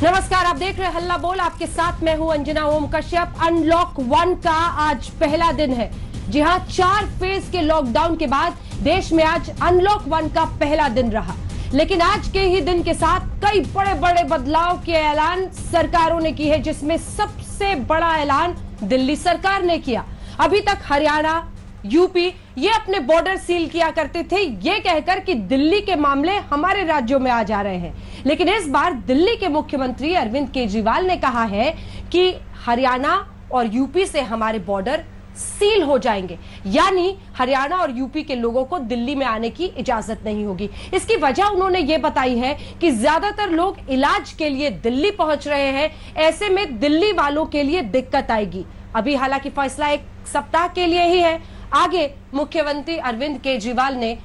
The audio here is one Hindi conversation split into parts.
नमस्कार, आप देख रहे हैं हल्ला बोल। आपके साथ मैं हूं अंजना ओम कश्यप। अनलॉक 1 का आज पहला दिन है। जी हां, 4 फेज के लॉकडाउन के बाद देश में आज अनलॉक 1 का पहला दिन रहा। लेकिन आज के ही दिन के साथ कई बड़े बड़े बदलाव के ऐलान सरकारों ने की है, जिसमें सबसे बड़ा ऐलान दिल्ली सरकार ने किया। अभी तक हरियाणा, यूपी ये अपने बॉर्डर सील किया करते थे, ये कहकर कि दिल्ली के मामले हमारे राज्यों में आ जा रहे हैं। लेकिन इस बार दिल्ली के मुख्यमंत्री अरविंद केजरीवाल ने कहा है कि हरियाणा और यूपी से हमारे बॉर्डर सील हो जाएंगे, यानी हरियाणा और यूपी के लोगों को दिल्ली में आने की इजाजत नहीं होगी। इसकी वजह उन्होंने ये बताई है कि ज्यादातर लोग इलाज के लिए दिल्ली पहुंच रहे हैं, ऐसे में दिल्ली वालों के लिए दिक्कत आएगी। अभी हालांकि फैसला 1 सप्ताह के लिए ही है। आगे मुख्यमंत्री अरविंद केजरीवाल ने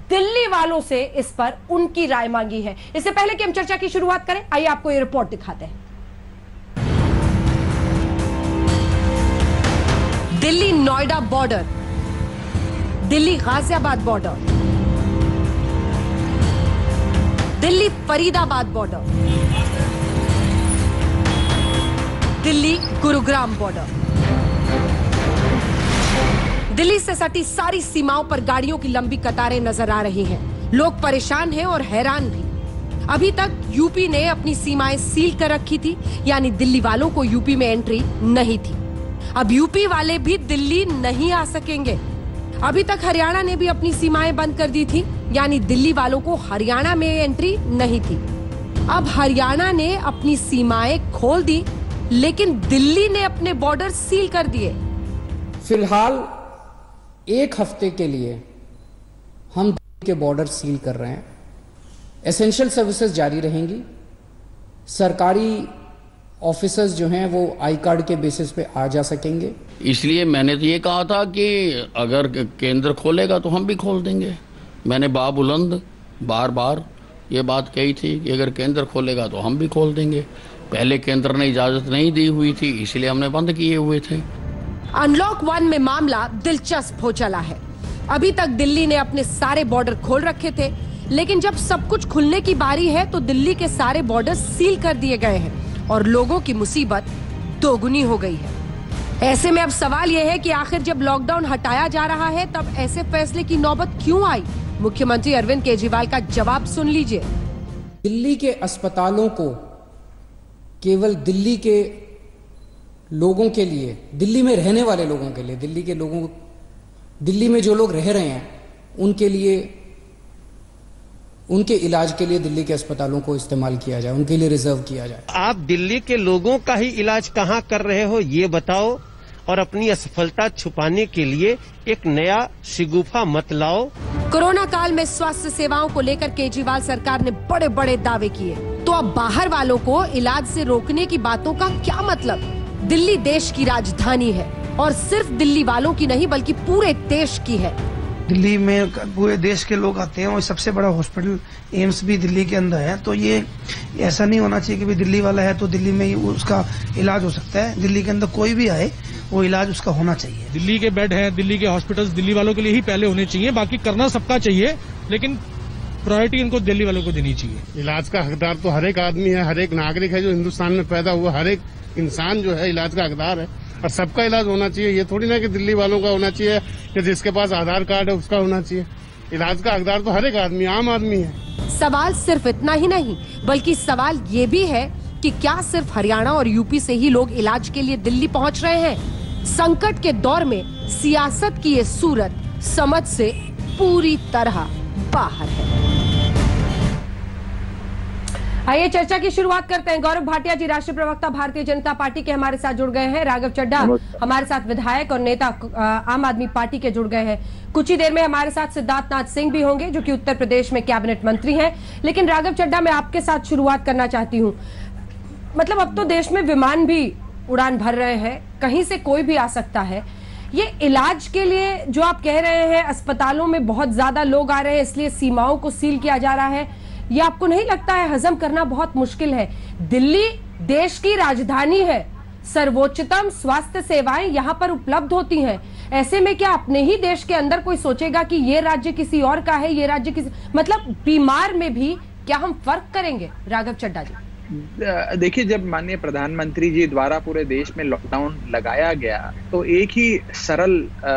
दिल्ली वालों से इस पर उनकी राय मांगी है। इससे पहले कि हम चर्चा की शुरुआत करें, आइए आपको ये रिपोर्ट दिखाते हैं। Delhi Noida border, Delhi Ghaziabad border, Delhi Faridabad border, Delhi Gurugram border. Delhi से सटी सारी सीमाओं पर गाड़ियों की लंबी कतारें नजर आ रही हैं। लोग परेशान हैं और हैरान भी। अभी तक यूपी ने अपनी सीमाएं सील कर रखी थी, यानी दिल्ली वालों को यूपी में एंट्री नहीं थी। अब यूपी वाले भी दिल्ली नहीं आ सकेंगे। अभी तक हरियाणा ने भी अपनी सीमाएं बंद कर दी थी, यानी दिल्ली वालों को हरियाणा में एंट्री नहीं थी। अब हरियाणा ने अपनी सीमाएं खोल दी, लेकिन दिल्ली ने अपने बॉर्डर सील कर दिए। फिलहाल 1 हफ्ते के लिए हम दिल्ली के बॉर्डर सील कर रहे हैं। एसेंशियल सर्विसेज जारी रहेंगी। सरकारी ऑफिसर्स जो हैं वो आई कार्ड के बेसिस पे आ जा सकेंगे। इसलिए मैंने तो ये कहा था कि अगर केंद्र खोलेगा तो हम भी खोल देंगे। मैंने बाबुलंद बार बार ये बात कही थी कि अगर केंद्र खोलेगा तो हम भी खोल देंगे। पहले केंद्र ने इजाजत नहीं दी हुई थी, इसलिए हमने बंद किए हुए थे। अनलॉक 1 में मामला दिलचस्प हो चला है। अभी तक दिल्ली ने अपने सारे बॉर्डर खोल रखे थे, लेकिन जब सब कुछ खुलने की बारी है तो दिल्ली के सारे बॉर्डर सील कर दिए गए हैं और लोगों की मुसीबत दोगुनी हो गई है। ऐसे में अब सवाल यह है कि आखिर जब लॉकडाउन हटाया जा रहा है तब ऐसे फैसले की नौबत क्यों आई? मुख्यमंत्री अरविंद केजरीवाल का जवाब सुन लीजिए। दिल्ली के अस्पतालों को केवल दिल्ली के लोगों के लिए, दिल्ली में रहने वाले लोगों के लिए, दिल्ली में जो लोग रह रहे हैं उनके लिए, उनके इलाज के लिए दिल्ली के अस्पतालों को इस्तेमाल किया जाए, उनके लिए रिजर्व किया जाए। आप दिल्ली के लोगों का ही इलाज कहाँ कर रहे हो ये बताओ, और अपनी असफलता छुपाने के लिए एक नया शिगुफा मत लाओ। कोरोना काल में स्वास्थ्य सेवाओं को लेकर केजरीवाल सरकार ने बड़े बड़े दावे किए, तो अब बाहर वालों को इलाज से रोकने की बातों का क्या मतलब? दिल्ली देश की राजधानी है और सिर्फ दिल्ली वालों की नहीं बल्कि पूरे देश की है। दिल्ली में पूरे देश के लोग आते हैं और सबसे बड़ा हॉस्पिटल एम्स भी दिल्ली के अंदर है। तो ये ऐसा नहीं होना चाहिए कि भाई दिल्ली वाला है तो दिल्ली में ही उसका इलाज हो सकता है। दिल्ली के अंदर कोई भी आए वो इलाज उसका होना चाहिए। दिल्ली के बेड हैं, दिल्ली के हॉस्पिटल्स दिल्ली वालों के लिए ही पहले होने चाहिए। बाकी करना सबका चाहिए, लेकिन प्रायोरिटी इनको दिल्ली वालों को देनी चाहिए। इलाज का हकदार तो हर एक आदमी है, हर एक नागरिक है जो हिंदुस्तान में पैदा हुआ। हर एक इंसान जो है इलाज का हकदार है और सबका इलाज होना चाहिए। ये थोड़ी ना कि दिल्ली वालों का होना चाहिए कि जिसके पास आधार कार्ड है उसका होना चाहिए। इलाज का हकदार तो हर एक आदमी, आम आदमी है। सवाल सिर्फ इतना ही नहीं बल्कि सवाल ये भी है कि क्या सिर्फ हरियाणा और यूपी से ही लोग इलाज के लिए दिल्ली पहुंच रहे हैं? संकट के दौर में सियासत की ये सूरत समझ से पूरी तरह बाहर है। आइए चर्चा की शुरुआत करते हैं। गौरव भाटिया जी, राष्ट्रीय प्रवक्ता भारतीय जनता पार्टी के हमारे साथ जुड़ गए हैं। राघव चड्ढा हमारे साथ विधायक और नेता आम आदमी पार्टी के जुड़ गए हैं। कुछ ही देर में हमारे साथ सिद्धार्थ नाथ सिंह भी होंगे जो कि उत्तर प्रदेश में कैबिनेट मंत्री हैं। लेकिन राघव चड्ढा, मैं आपके साथ शुरुआत करना चाहती हूँ। मतलब अब तो देश में विमान भी उड़ान भर रहे हैं, कहीं से कोई भी आ सकता है। ये इलाज के लिए जो आप कह रहे हैं अस्पतालों में बहुत ज्यादा लोग आ रहे हैं इसलिए सीमाओं को सील किया जा रहा है, ये आपको नहीं लगता है हजम करना बहुत मुश्किल है? दिल्ली देश की राजधानी है, सर्वोच्चतम स्वास्थ्य सेवाएं यहां पर उपलब्ध होती हैं। ऐसे में क्या अपने ही देश के अंदर कोई सोचेगा कि ये राज्य किसी और का है, ये राज्य किसी, मतलब बीमार में भी क्या हम फर्क करेंगे? राघव चड्ढा जी। देखिए, जब माननीय प्रधानमंत्री जी द्वारा पूरे देश में लॉकडाउन लगाया गया तो एक ही सरल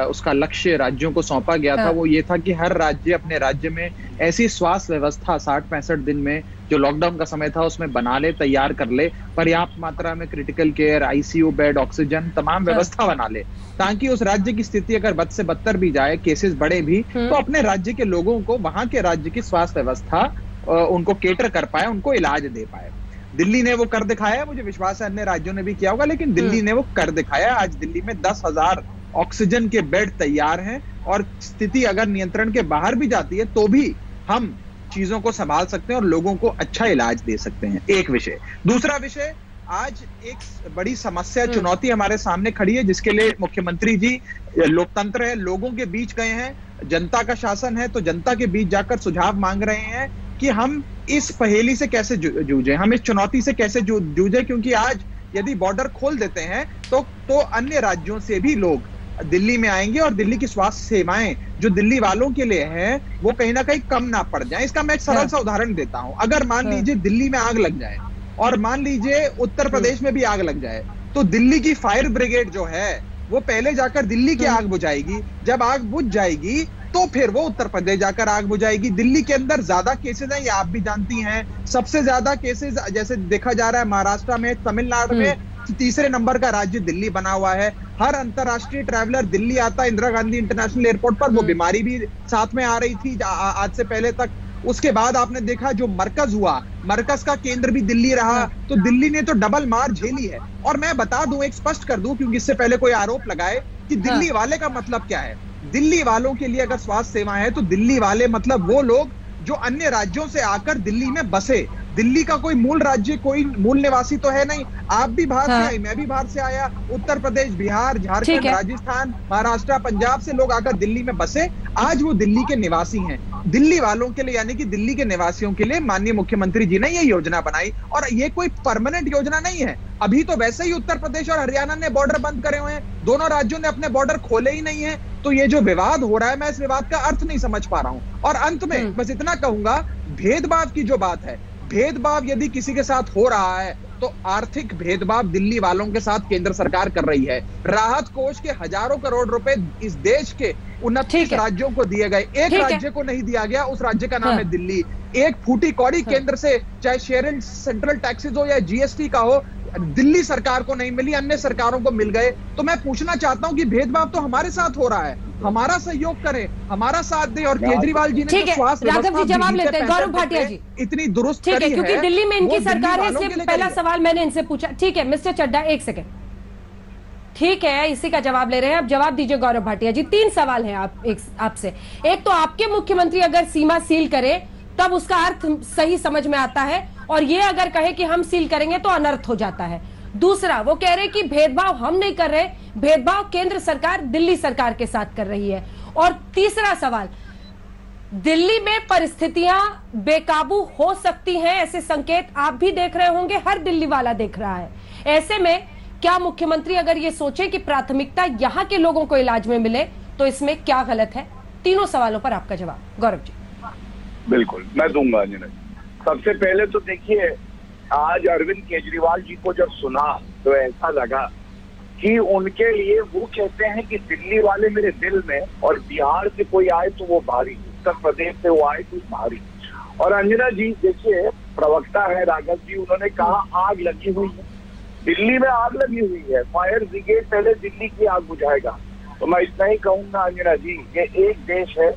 उसका लक्ष्य राज्यों को सौंपा गया था। वो ये था कि हर राज्य अपने राज्य में ऐसी स्वास्थ्य व्यवस्था 60-65 दिन में जो लॉकडाउन का समय था उसमें बना ले, तैयार कर ले, पर्याप्त मात्रा में critical care, ICU bed, oxygen, तमाम व्यवस्था बना ले, ताकि उस राज्य की स्थिति अगर बद से बदतर भी जाए, केसेस बढ़े भी, तो अपने राज्य के लोगों को वहां के राज्य की स्वास्थ्य व्यवस्था उनको केटर कर पाए, उनको इलाज दे पाए। दिल्ली ने वो कर दिखाया, मुझे विश्वास है अन्य राज्यों ने भी किया होगा, लेकिन दिल्ली ने वो कर दिखाया। आज दिल्ली में 10,000 ऑक्सीजन के बेड तैयार हैं और स्थिति अगर नियंत्रण के बाहर भी जाती है तो भी हम चीजों को संभाल सकते हैं और लोगों को अच्छा इलाज दे सकते हैं। एक विषय। दूसरा विषय, आज एक बड़ी समस्या, चुनौती हमारे सामने खड़ी है, जिसके लिए मुख्यमंत्री जी, लोकतंत्र है, लोगों के बीच गए हैं, जनता का शासन है, तो जनता के बीच जाकर सुझाव मांग रहे हैं कि हम इस पहेली से कैसे जूझे, हम इस चुनौती से कैसे जूझे, क्योंकि आज यदि बॉर्डर खोल देते हैं तो अन्य राज्यों से भी लोग दिल्ली में आएंगे और दिल्ली की स्वास्थ्य सेवाएं जो दिल्ली वालों के लिए हैं वो कहीं ना कहीं कम ना पड़ जाएं। इसका मैं एक सरल सा उदाहरण देता हूं। अगर मान लीजिए दिल्ली में आग लग जाए और मान लीजिए उत्तर प्रदेश में भी आग लग जाए, तो दिल्ली की फायर ब्रिगेड जो है वो पहले जाकर दिल्ली की आग बुझाएगी, जब आग बुझ जाएगी तो फिर वो उत्तर प्रदेश जाकर आग बुझाएगी। दिल्ली के अंदर ज्यादा केसेस हैं, ये आप भी जानती हैं। सबसे ज्यादा केसेस जैसे देखा जा रहा है महाराष्ट्र में, तमिलनाडु में, तीसरे नंबर का राज्य दिल्ली बना हुआ है। हर अंतरराष्ट्रीय ट्रैवलर दिल्ली आता, इंदिरा गांधी इंटरनेशनल एयरपोर्ट पर, वो बीमारी भी साथ में आ रही थी आज से पहले तक। उसके बाद आपने देखा जो मरकज हुआ, मरकज का केंद्र भी दिल्ली रहा, तो दिल्ली ने तो डबल मार झेली है। और मैं बता दूं, एक स्पष्ट कर दूं, क्योंकि इससे पहले कोई आरोप लगाए कि दिल्ली वाले का मतलब क्या है। दिल्ली वालों के लिए अगर स्वास्थ्य सेवा है तो दिल्ली वाले मतलब वो लोग जो अन्य राज्यों से आकर दिल्ली में बसे। दिल्ली का कोई मूल राज्य, कोई मूल निवासी तो है नहीं। आप भी बाहर से आए, मैं भी बाहर से आया, उत्तर प्रदेश, बिहार, झारखंड, राजस्थान, महाराष्ट्र, पंजाब से लोग आकर दिल्ली में बसे, आज वो दिल्ली के निवासी हैं। दिल्ली वालों के लिए, यानी कि दिल्ली के निवासियों के लिए माननीय मुख्यमंत्री जी ने ये योजना बनाई, और ये कोई परमानेंट योजना नहीं है। अभी तो वैसे ही उत्तर प्रदेश और हरियाणा ने बॉर्डर बंद करे हुए हैं, दोनों राज्यों ने अपने बॉर्डर खोले ही नहीं है। तो ये जो विवाद हो रहा है, मैं इस विवाद का अर्थ नहीं समझ पा रहा हूं। और अंत में बस इतना कहूंगा, भेदभाव की जो बात है, भेदभाव यदि किसी के साथ हो रहा है तो आर्थिक भेदभाव दिल्ली वालों के साथ केंद्र सरकार कर रही है। राहत कोष के हजारों करोड़ रुपए इस देश के 29 राज्यों को दिए गए, एक राज्य को नहीं दिया गया, उस राज्य का नाम है दिल्ली। एक फूटी कौड़ी केंद्र से, चाहे शेयर एंड सेंट्रल टैक्सेस हो या जीएसटी का हो, दिल्ली सरकार को नहीं मिली, अन्य सरकारों को मिल गए। तो मैं पूछना चाहता हूं कि भेदभाव तो हमारे साथ हो रहा है, हमारा सहयोग करें, हमारा साथ दें। और केजरीवाल जी ने जो स्वास्थ्य राघव जी जवाब लेते हैं, गौरव भाटिया जी इतनी दुरुस्त करी है, क्योंकि दिल्ली में इनकी सरकार है, इसलिए पहला सवाल मैंने इनसे पूछा। ठीक है मिस्टर चड्डा, एक सेकेंड, ठीक है, इसी का जवाब ले रहे हैं। अब जवाब दीजिए गौरव भाटिया जी। 3 सवाल हैं आपसे। एक तो आपके मुख्यमंत्री अगर सीमा सील करे तब उसका अर्थ सही समझ में आता है, और ये अगर कहे कि हम सील करेंगे तो अनर्थ हो जाता है। दूसरा, वो कह रहे कि भेदभाव हम नहीं कर रहे, भेदभाव केंद्र सरकार दिल्ली सरकार के साथ कर रही है। और तीसरा सवाल, दिल्ली में परिस्थितियां बेकाबू हो सकती हैं, ऐसे संकेत आप भी देख रहे होंगे, हर दिल्ली वाला देख रहा है। ऐसे में क्या मुख्यमंत्री अगर ये सोचे कि प्राथमिकता यहां के लोगों को इलाज में मिले तो इसमें क्या गलत है? तीनों सवालों पर आपका जवाब गौरव जी। बिल्कुल मैं दूंगा अंजना। सबसे पहले तो देखिए, आज अरविंद केजरीवाल जी को जब सुना तो ऐसा लगा कि उनके लिए, वो कहते हैं कि दिल्ली वाले मेरे दिल में, और बिहार से कोई आए तो वो भारी, उत्तर प्रदेश से वो आए तो भारी। और अंजना जी देखिए, प्रवक्ता है राघव जी, उन्होंने कहा आग लगी हुई है, दिल्ली में आग लगी हुई है, फायर ब्रिगेड पहले दिल्ली की आग बुझाएगा। तो मैं इतना ही कहूंगा अंजना जी, ये एक देश है।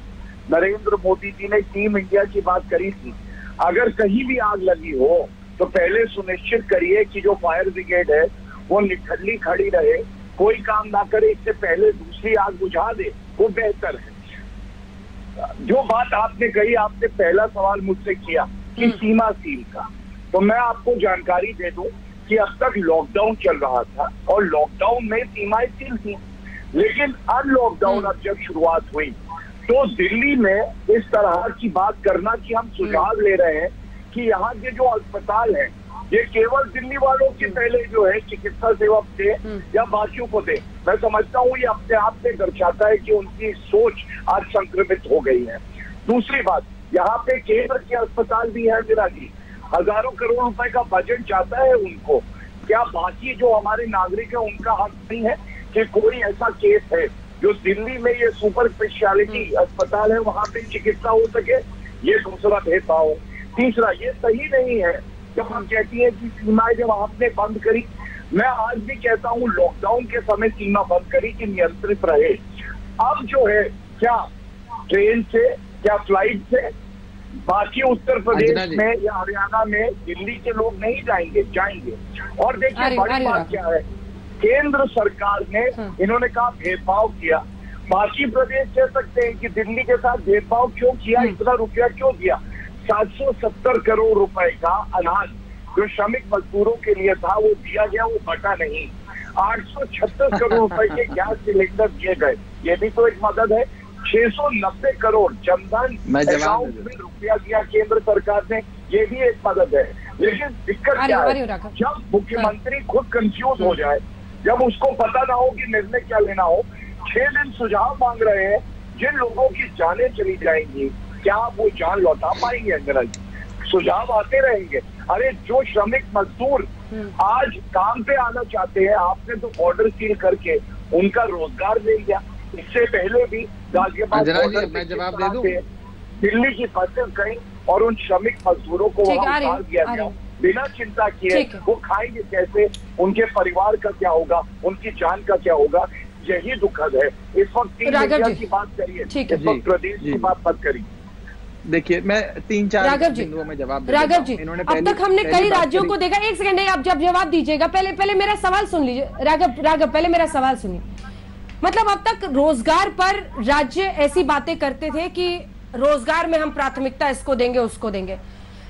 नरेंद्र मोदी जी ने टीम इंडिया की बात करी थी, अगर कहीं भी आग लगी हो तो पहले सुनिश्चित करिए कि जो फायर ब्रिगेड है वो निठल्ली खड़ी रहे, कोई काम ना करे, इससे पहले दूसरी आग बुझा दे, वो बेहतर है। जो बात आपने कही, आपने पहला सवाल मुझसे किया कि सीमा सील का, तो मैं आपको जानकारी दे दूं कि अब तक लॉकडाउन चल रहा था और लॉकडाउन में सीमाएं सील थी, लेकिन अनलॉकडाउन अब जब शुरुआत हुई तो दिल्ली में इस तरह की बात करना कि हम सुझाव ले रहे हैं कि यहाँ के जो अस्पताल हैं ये केवल दिल्ली वालों के पहले जो है चिकित्सा सेवा दे या बाकियों को दे, मैं समझता हूँ ये अपने आप से दर्शाता है कि उनकी सोच आज संक्रमित हो गई है। दूसरी बात, यहाँ पे केंद्र के अस्पताल भी है मेरा जी, हजारों करोड़ रुपए का बजट जाता है उनको। क्या बाकी जो हमारे नागरिक है उनका हक नहीं है कि कोई ऐसा केस है जो दिल्ली में ये सुपर स्पेशलिटी अस्पताल है वहां पे चिकित्सा हो सके? ये दूसरा भेदभाव। तीसरा, ये सही नहीं है जब हम कहती है कि सीमाएं जब आपने बंद करी, मैं आज भी कहता हूँ लॉकडाउन के समय सीमा बंद करी कि नियंत्रित रहे। अब जो है क्या ट्रेन से, क्या फ्लाइट से बाकी उत्तर प्रदेश में या हरियाणा में दिल्ली के लोग नहीं जाएंगे। और देखिए बड़ी बात क्या है, केंद्र सरकार ने इन्होंने कहा भेदभाव किया, बाकी प्रदेश कह सकते हैं कि दिल्ली के साथ भेदभाव क्यों किया, इतना रुपया क्यों दिया। 770 करोड़ रुपए का अनाज जो श्रमिक मजदूरों के लिए था वो दिया गया, वो बटा नहीं। 836 करोड़ रुपए के गैस सिलेंडर दिए गए, ये भी तो एक मदद है। 690 करोड़ जनधन अकाउंट में रुपया दिया केंद्र सरकार ने, ये भी एक मदद है। लेकिन दिक्कत क्या है, जब मुख्यमंत्री खुद कंफ्यूज हो जाए, जब उसको पता ना हो कि निर्णय क्या लेना हो, 6 दिन सुझाव मांग रहे हैं। जिन लोगों की जानें चली जाएंगी, क्या वो जान लौटा पाएंगे? अंदर सुझाव आते रहेंगे। अरे जो श्रमिक मजदूर आज काम पे आना चाहते हैं, आपने तो बॉर्डर सील करके उनका रोजगार ले लिया। इससे पहले भी गाजियाबाद मैं जवाब दे दूं, दिल्ली की बसें गई और उन श्रमिक मजदूरों को वहां उतार दिया गया बिना चिंता किए। वो खाएंगे कैसे, उनके परिवार का क्या होगा, उनकी जान का क्या होगा? यही दुखद है। इस वक्त इंडिया की बात करिए, इस वक्त प्रदेश की बात मत करिए। देखिए मैं 3-4 बिंदुओं में जवाब दे राघव जी, अब तक हमने कई राज्यों को देखा। एक सेकंड नहीं, आप जब जवाब दीजिएगा पहले मेरा सवाल सुन लीजिए। राघव पहले मेरा सवाल सुनिए। मतलब अब तक रोजगार पर राज्य ऐसी बातें करते थे कि रोजगार में हम प्राथमिकता इसको देंगे उसको देंगे,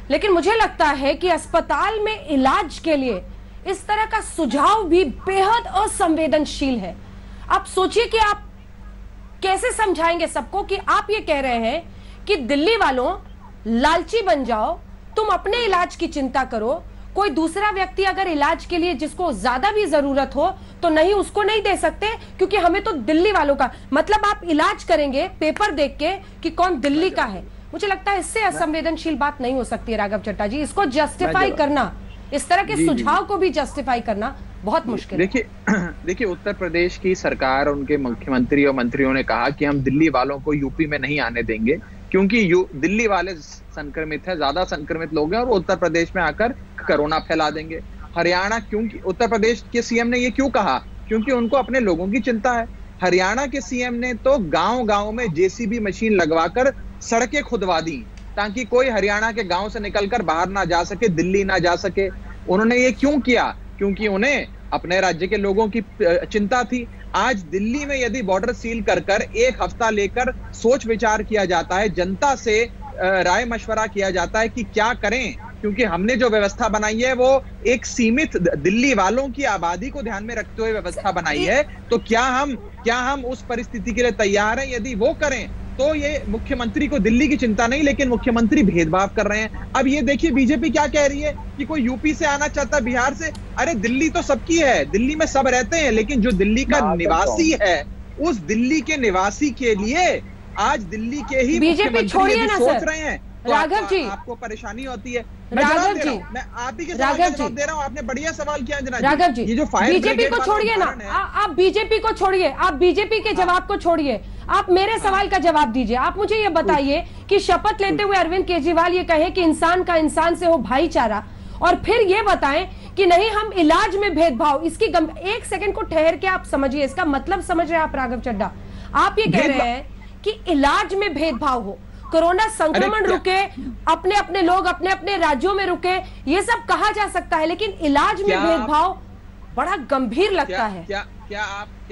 लेकिन मुझे लगता है कि अस्पताल में इलाज के लिए इस तरह का सुझाव भी बेहद असंवेदनशील है। आप सोचिए कि आप कैसे समझाएंगे सबको कि आप ये कह रहे हैं कि दिल्ली वालों लालची बन जाओ, तुम अपने इलाज की चिंता करो, कोई दूसरा व्यक्ति अगर इलाज के लिए जिसको ज्यादा भी जरूरत हो तो नहीं, उसको नहीं दे सकते क्योंकि हमें तो दिल्ली वालों का। मतलब आप इलाज करेंगे पेपर देख के कि कौन दिल्ली का है। मुझे लगता है इससे असंवेदनशील बात नहीं हो सकती है राघव चड्ढा जी। इसको जस्टिफाई करना, इस तरह के सुझाव को भी जस्टिफाई करना बहुत मुश्किल है। देखिए उत्तर प्रदेश की सरकार, उनके मुख्यमंत्री और मंत्रियों ने कहा कि हम दिल्ली वालों को यूपी में नहीं आने देंगे क्योंकि दिल्ली वाले संक्रमित है, ज्यादा संक्रमित लोग हैं और उत्तर प्रदेश में आकर कोरोना फैला देंगे। हरियाणा, क्योंकि उत्तर प्रदेश के सीएम ने ये क्यों कहा? क्योंकि उनको अपने लोगों की चिंता है। हरियाणा के सीएम ने तो गांव-गांव में जेसीबी मशीन लगवाकर सड़कें खुदवा दी ताकि कोई हरियाणा के गांव से निकलकर बाहर ना जा सके, दिल्ली ना जा सके। उन्होंने ये क्यों किया? क्योंकि उन्हें अपने राज्य के लोगों की चिंता थी। आज दिल्ली में यदि बॉर्डर सील कर 1 हफ्ता लेकर सोच विचार किया जाता है, जनता से राय मशवरा किया जाता है कि क्या करें, क्योंकि हमने जो व्यवस्था बनाई है वो एक सीमित दिल्ली वालों की आबादी को ध्यान में रखते हुए व्यवस्था बनाई है, तो क्या हम उस परिस्थिति के लिए तैयार हैं? यदि वो करें तो ये मुख्यमंत्री को दिल्ली की चिंता नहीं, लेकिन मुख्यमंत्री भेदभाव कर रहे हैं। अब ये देखिए बीजेपी क्या कह रही है कि कोई यूपी से आना चाहता है, बिहार से। अरे दिल्ली तो सबकी है, दिल्ली में सब रहते हैं, लेकिन जो दिल्ली का निवासी है उस दिल्ली के निवासी के लिए आज दिल्ली के ही बीजेपी छोड़िए ना सोच रहे हैं तो राघव जी, आपको परेशानी होती है। राघव जी, मैं आप ही के सवाल का जवाब दे रहा हूं। आपने बढ़िया सवाल किया अंजना जी। राघव जी, ये जो बीजेपी को छोड़िए ना, आप बीजेपी को छोड़िए, आप बीजेपी के जवाब को छोड़िए, आप मेरे सवाल का जवाब दीजिए। आप मुझे ये बताइए कि शपथ लेते हुए अरविंद केजरीवाल ये कहे कि इंसान का इंसान से हो भाईचारा, और फिर ये बताएं कि नहीं हम इलाज में भेदभाव, इसकी एक सेकंड को ठहर के आप समझिए, इसका मतलब समझ रहे हैं आप राघव चड्ढा? आप ये कह रहे हैं कि इलाज में भेदभाव हो, कोरोना संक्रमण रुके, अपने अपने लोग अपने अपने राज्यों में रुके, ये सब कहा जा सकता है, लेकिन इलाज में भेदभाव बड़ा गंभीर लगता है। क्या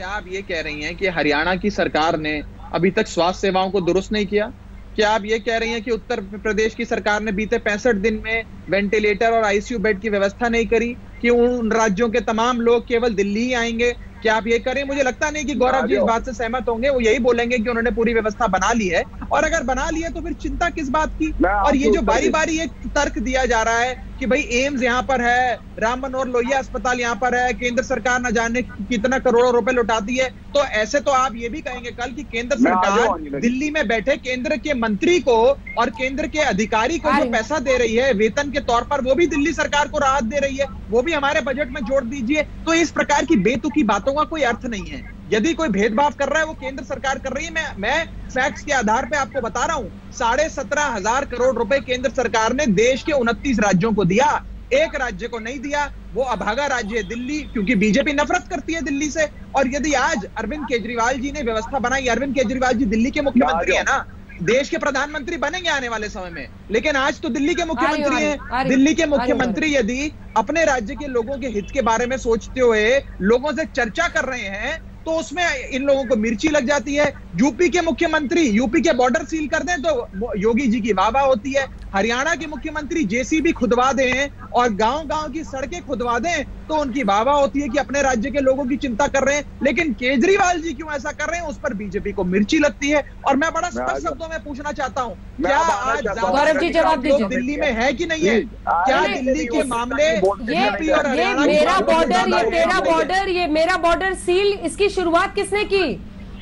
आप ये कह रही हैं कि हरियाणा की सरकार ने अभी तक स्वास्थ्य सेवाओं को दुरुस्त नहीं किया? क्या आप ये कह रही हैं कि उत्तर प्रदेश की सरकार ने बीते 65 दिन में वेंटिलेटर और आईसीयू बेड की व्यवस्था नहीं करी, कि उन राज्यों के तमाम लोग केवल दिल्ली ही आएंगे? क्या आप ये करें? मुझे लगता नहीं कि गौरव जी इस बात से सहमत होंगे। वो यही बोलेंगे कि उन्होंने पूरी व्यवस्था बना ली है, और अगर बना ली है तो फिर चिंता किस बात की? और ये जो बारी बारी एक तर्क दिया जा रहा है कि भाई एम्स यहाँ पर है, राम मनोहर लोहिया अस्पताल यहाँ पर है, केंद्र सरकार न जाने कितना करोड़ों रुपए लुटाती है, तो ऐसे तो आप ये भी कहेंगे कल कि केंद्र सरकार दिल्ली में बैठे केंद्र के मंत्री को और केंद्र के अधिकारी को जो पैसा दे रही है वेतन के तौर पर, वो भी दिल्ली सरकार को राहत दे रही है, वो भी हमारे बजट में जोड़ दीजिए। तो इस प्रकार की बेतुकी बातों का कोई अर्थ नहीं है। यदि कोई भेदभाव कर रहा है वो केंद्र सरकार कर रही है। मैं फैक्ट्स के आधार पे आपको बता रहा हूं, 17,500 करोड़ रुपए केंद्र सरकार ने देश के 29 राज्यों को दिया, एक राज्य को नहीं दिया, वो अभागा राज्य है दिल्ली, क्योंकि बीजेपी नफरत करती है दिल्ली से। और यदि आज अरविंद केजरीवाल जी ने व्यवस्था बनाई, अरविंद केजरीवाल जी दिल्ली के मुख्यमंत्री है ना, देश के प्रधानमंत्री बनेंगे आने वाले समय में, लेकिन आज तो दिल्ली के मुख्यमंत्री हैं। दिल्ली के मुख्यमंत्री यदि अपने राज्य के लोगों के हित के बारे में सोचते हुए लोगों से चर्चा कर रहे हैं तो उसमें इन लोगों को मिर्ची लग जाती है। यूपी के मुख्यमंत्री यूपी के बॉर्डर सील कर दें तो योगी जी की वाह होती है। हरियाणा के मुख्यमंत्री जेसीबी खुदवा दें और गांव-गांव की सड़कें खुदवा दें तो उनकी वाह होती है कि अपने राज्य के लोगों की चिंता कर रहे हैं। लेकिन केजरीवाल जी क्यों ऐसा कर रहे हैं, उस पर बीजेपी को मिर्ची लगती है। और मैं बड़ा स्पष्ट शब्दों में पूछना चाहता हूं, क्या आज गौरव जी जवाब दीजिए, दिल्ली में है कि नहीं है? क्या दिल्ली के मामले यूपी और ये मेरा बॉर्डर, ये तेरा बॉर्डर, ये मेरा बॉर्डर सील, इसकी शुरुआत किसने की?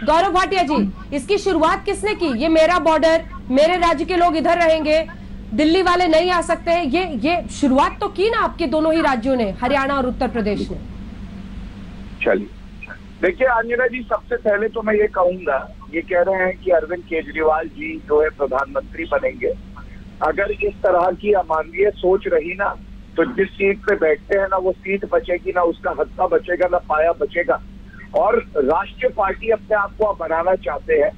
गौरव भाटिया जी, इसकी शुरुआत किसने की? ये मेरा बॉर्डर, मेरे राज्य के लोग इधर रहेंगे, दिल्ली वाले नहीं आ सकते हैं, ये शुरुआत तो की ना आपके दोनों ही राज्यों ने, हरियाणा और उत्तर प्रदेश ने। चलिए देखिए अंजना जी, सबसे पहले तो मैं ये कहूंगा, ये कह रहे हैं कि अरविंद केजरीवाल जी जो है प्रधानमंत्री बनेंगे। अगर इस तरह की अमानवीय सोच रही ना तो जिस सीट पे बैठते हैं ना वो सीट बचेगी ना, उसका हत्था बचेगा ना पाया बचेगा। और राष्ट्रीय पार्टी अपने आप को बनाना चाहते हैं,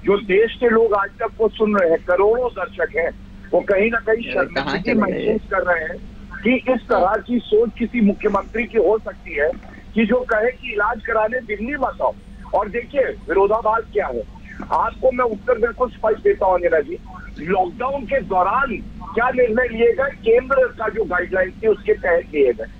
जो देश के लोग आज तक वो सुन रहे हैं, करोड़ों दर्शक हैं, वो कहीं ना कहीं शर्मिंदगी महसूस कर रहे हैं कि इस तरह की सोच किसी मुख्यमंत्री की हो सकती है कि जो कहे कि इलाज कराने दिल्ली मत आओ। और देखिए विरोधाभास क्या है, आपको मैं उत्तर बिल्कुल स्पष्ट देता हूँ अंजना जी। लॉकडाउन के दौरान क्या निर्णय लिए गए, केंद्र का जो गाइडलाइन थी उसके तहत लिए गए।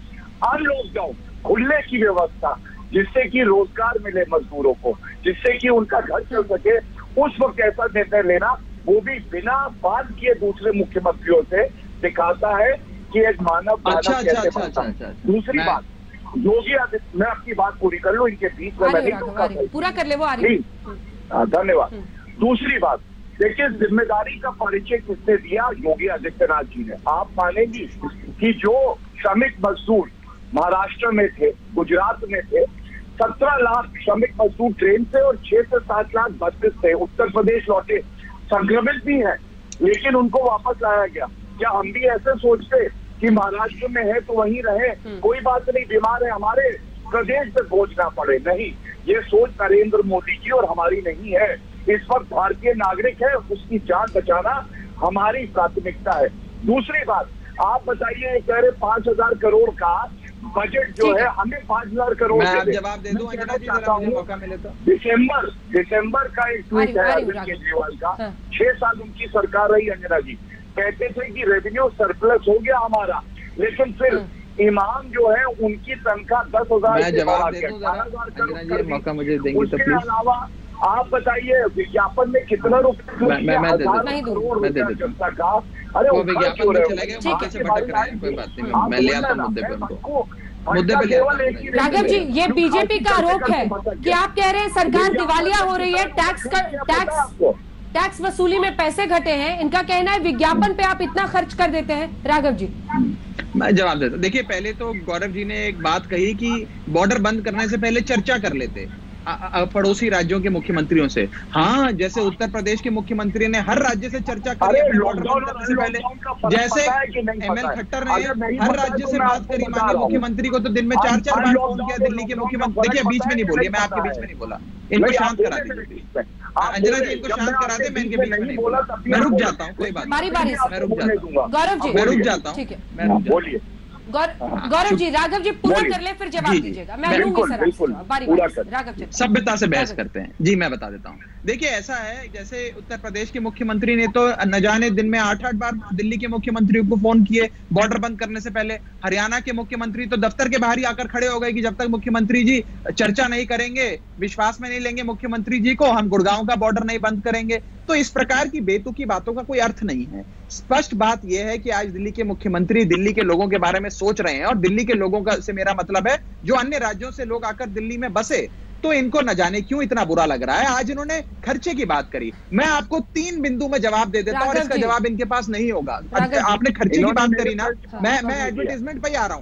अनलॉकडाउन खुलने की व्यवस्था, जिससे कि रोजगार मिले मजदूरों को, जिससे कि उनका घर चल सके, उस वक्त ऐसा निर्णय लेना, वो भी बिना बात किए दूसरे मुख्यमंत्रियों से, दिखाता है कि एक मानव कैसे बनता है। दूसरी बात, योगी आदित्य, मैं आपकी बात पूरी कर लूं, इनके बीच में मैं नहीं पूरा कर ले वो, आ रही। धन्यवाद। दूसरी बात, देखिए जिम्मेदारी का परिचय किसने दिया? योगी आदित्यनाथ जी ने। आप मानेंगी कि जो श्रमिक मजदूर महाराष्ट्र में थे, गुजरात में थे, 17 लाख श्रमिक मजदूर ट्रेन से और 6 से 7 लाख बसेस से उत्तर प्रदेश लौटे, संक्रमित भी हैं, लेकिन उनको वापस लाया गया। क्या हम भी ऐसे सोचते कि महाराष्ट्र में है तो वहीं रहे, कोई बात नहीं, बीमार है हमारे प्रदेश से पहुंचना पड़े? नहीं, ये सोच नरेंद्र मोदी की और हमारी नहीं है। इस वक्त भारतीय नागरिक है, उसकी जान बचाना हमारी प्राथमिकता है। दूसरी बात, आप बताइए, कह रहे 5,000 करोड़ का बजट जो है, हमें 5,000 करोड़ जवाब दे दूं अंजना जी, जरा मुझे मौका मिले तो। दिसंबर का एक ट्वीट है अरविंद केजरीवाल का, 6 साल उनकी सरकार रही अंजना जी, कहते थे कि रेवेन्यू सरप्लस हो गया हमारा, लेकिन फिर इमाम जो है उनकी तनख्वाह 10,000 से बढ़ा के 18,000 करोड़। मौका मुझे देंगे तो उसके अलावा आप बताइए विज्ञापन में कितना रुपए, मैं जनता का, अरे वो विज्ञापन में चले गए, वहां से भटक रहे हैं, कोई बात नहीं, मैं ले आता हूं मुद्दे पे उनको, मुद्दे पे ले आता हूं। राघव जी, ये बीजेपी का आरोप है कि आप कह रहे हैं सरकार दिवालिया हो रही है, टैक्स वसूली में पैसे घटे हैं, इनका कहना है विज्ञापन पे आप इतना खर्च कर देते हैं। राघव जी, मैं जवाब देता हूं। देखिए, पहले तो गौरव जी ने एक बात कही कि बॉर्डर बंद करने से पहले चर्चा कर लेते पड़ोसी राज्यों के मुख्यमंत्रियों से। हाँ, जैसे उत्तर प्रदेश के मुख्यमंत्री ने हर राज्य से चर्चा करी बॉर्डर बंद करने से पहले, जैसे एमएल खट्टर ने हर राज्य से बात करी माननीय मुख्यमंत्री को, तो दिन में 4-4 बार फोन किया दिल्ली के मुख्यमंत्री। देखिए, बीच में नहीं बोलिए, मैं आपके बीच में नहीं बोला, इनको शांत करा दीजिए अंजना जी, इनको शांत करा दे, मैं इनके बीच में नहीं बोला, मैं रुक जाता हूँ, कोई बात बारी बारी मैं रुक जाता हूँ, गौरव जी मैं रुक जाता हूँ, ठीक है, मैं रुक जाता हूँ। गौरव जी, राघव जी पूरा कर ले फिर जवाब दीजिएगा, मैं लूंगी सर आपसे बारी-बारी। राघव जी, सभ्यता से बहस करते हैं जी, मैं बता देता हूँ। देखिए, ऐसा है, जैसे उत्तर प्रदेश के मुख्यमंत्री ने तो न जाने दिन में 8-8 बार दिल्ली के मुख्यमंत्री को फोन किए बॉर्डर बंद करने से पहले। हरियाणा के मुख्यमंत्री तो दफ्तर के बाहर ही आकर खड़े हो गए कि जब तक मुख्यमंत्री जी चर्चा नहीं करेंगे विश्वास में नहीं लेंगे मुख्यमंत्री जी को, हम गुड़गांव का बॉर्डर नहीं बंद करेंगे। तो इस प्रकार की बेतुकी बातों का कोई अर्थ नहीं है। स्पष्ट बात यह है कि आज दिल्ली के मुख्यमंत्री दिल्ली के लोगों के बारे में सोच रहे हैं, और दिल्ली के लोगों का से मेरा मतलब है जो अन्य राज्यों से लोग आकर दिल्ली में बसे, तो इनको न जाने क्यों इतना बुरा लग रहा है। आज इन्होंने खर्चे की बात करी, मैं आपको 3 बिंदु में जवाब दे देता हूं और इसका जवाब इनके पास नहीं होगा। आपने खर्चे की बात करी ना, मैं एडवर्टाइजमेंट पे ही आ रहा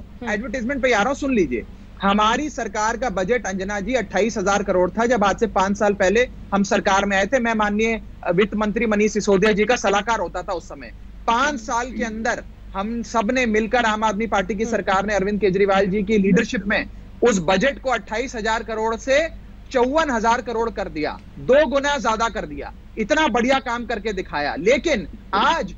हूं, सुन लीजिए। हमारी सरकार का बजट अंजना जी 28,000 करोड़ था जब आज से 5 साल पहले हम सरकार में आए थे। मैं माननीय वित्त मंत्री मनीष सिसोदिया जी का सलाहकार होता था उस समय। 5 साल के अंदर हम सब ने मिलकर, आम आदमी पार्टी की सरकार ने अरविंद केजरीवाल जी की लीडरशिप में उस बजट को 28,000 करोड़ से 54,000 करोड़ कर दिया, 2 गुना ज्यादा कर दिया। इतना बढ़िया काम करके दिखाया। लेकिन आज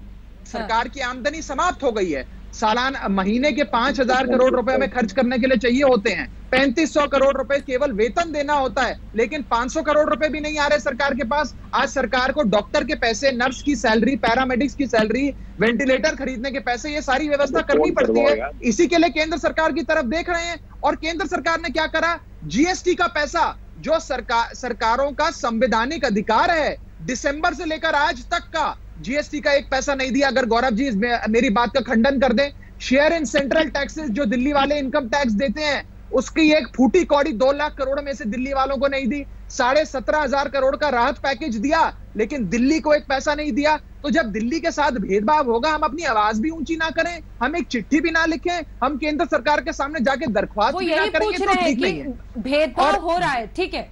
सरकार की आमदनी समाप्त हो गई है। सालाना महीने के 5,000 करोड़ रुपए हमें खर्च करने के लिए चाहिए होते हैं, 3,500 करोड़ रुपए केवल वेतन देना होता है, लेकिन 500 करोड़ रुपए भी नहीं आ रहे सरकार के पास। आज सरकार को डॉक्टर के पैसे, नर्स की सैलरी, पैरामेडिक्स की सैलरी, वेंटिलेटर खरीदने के पैसे, ये सारी व्यवस्था करनी पड़ती है। इसी के लिए केंद्र सरकार की तरफ देख रहे हैं। और केंद्र सरकार ने क्या करा, जीएसटी का पैसा जो सरकारों का संवैधानिक अधिकार है, दिसंबर से लेकर आज तक का जीएसटी का एक पैसा नहीं दिया। अगर गौरव जी मेरी बात का खंडन कर दें, शेयर इन सेंट्रल टैक्सेस जो दिल्ली वाले इनकम टैक्स देते हैं, उसकी एक फूटी कौड़ी 2 लाख करोड़ में से दिल्ली वालों को नहीं दी। 17,500 करोड़ का राहत पैकेज दिया, लेकिन दिल्ली को एक पैसा नहीं दिया। तो जब दिल्ली के साथ भेदभाव होगा, हम अपनी आवाज भी ऊंची ना करें, हम एक चिट्ठी भी ना लिखें, हम केंद्र सरकार के सामने जाके दरख्वास्त भी ना करेंगे, तो ठीक नहीं है। भेदभाव हो रहा है, ठीक है,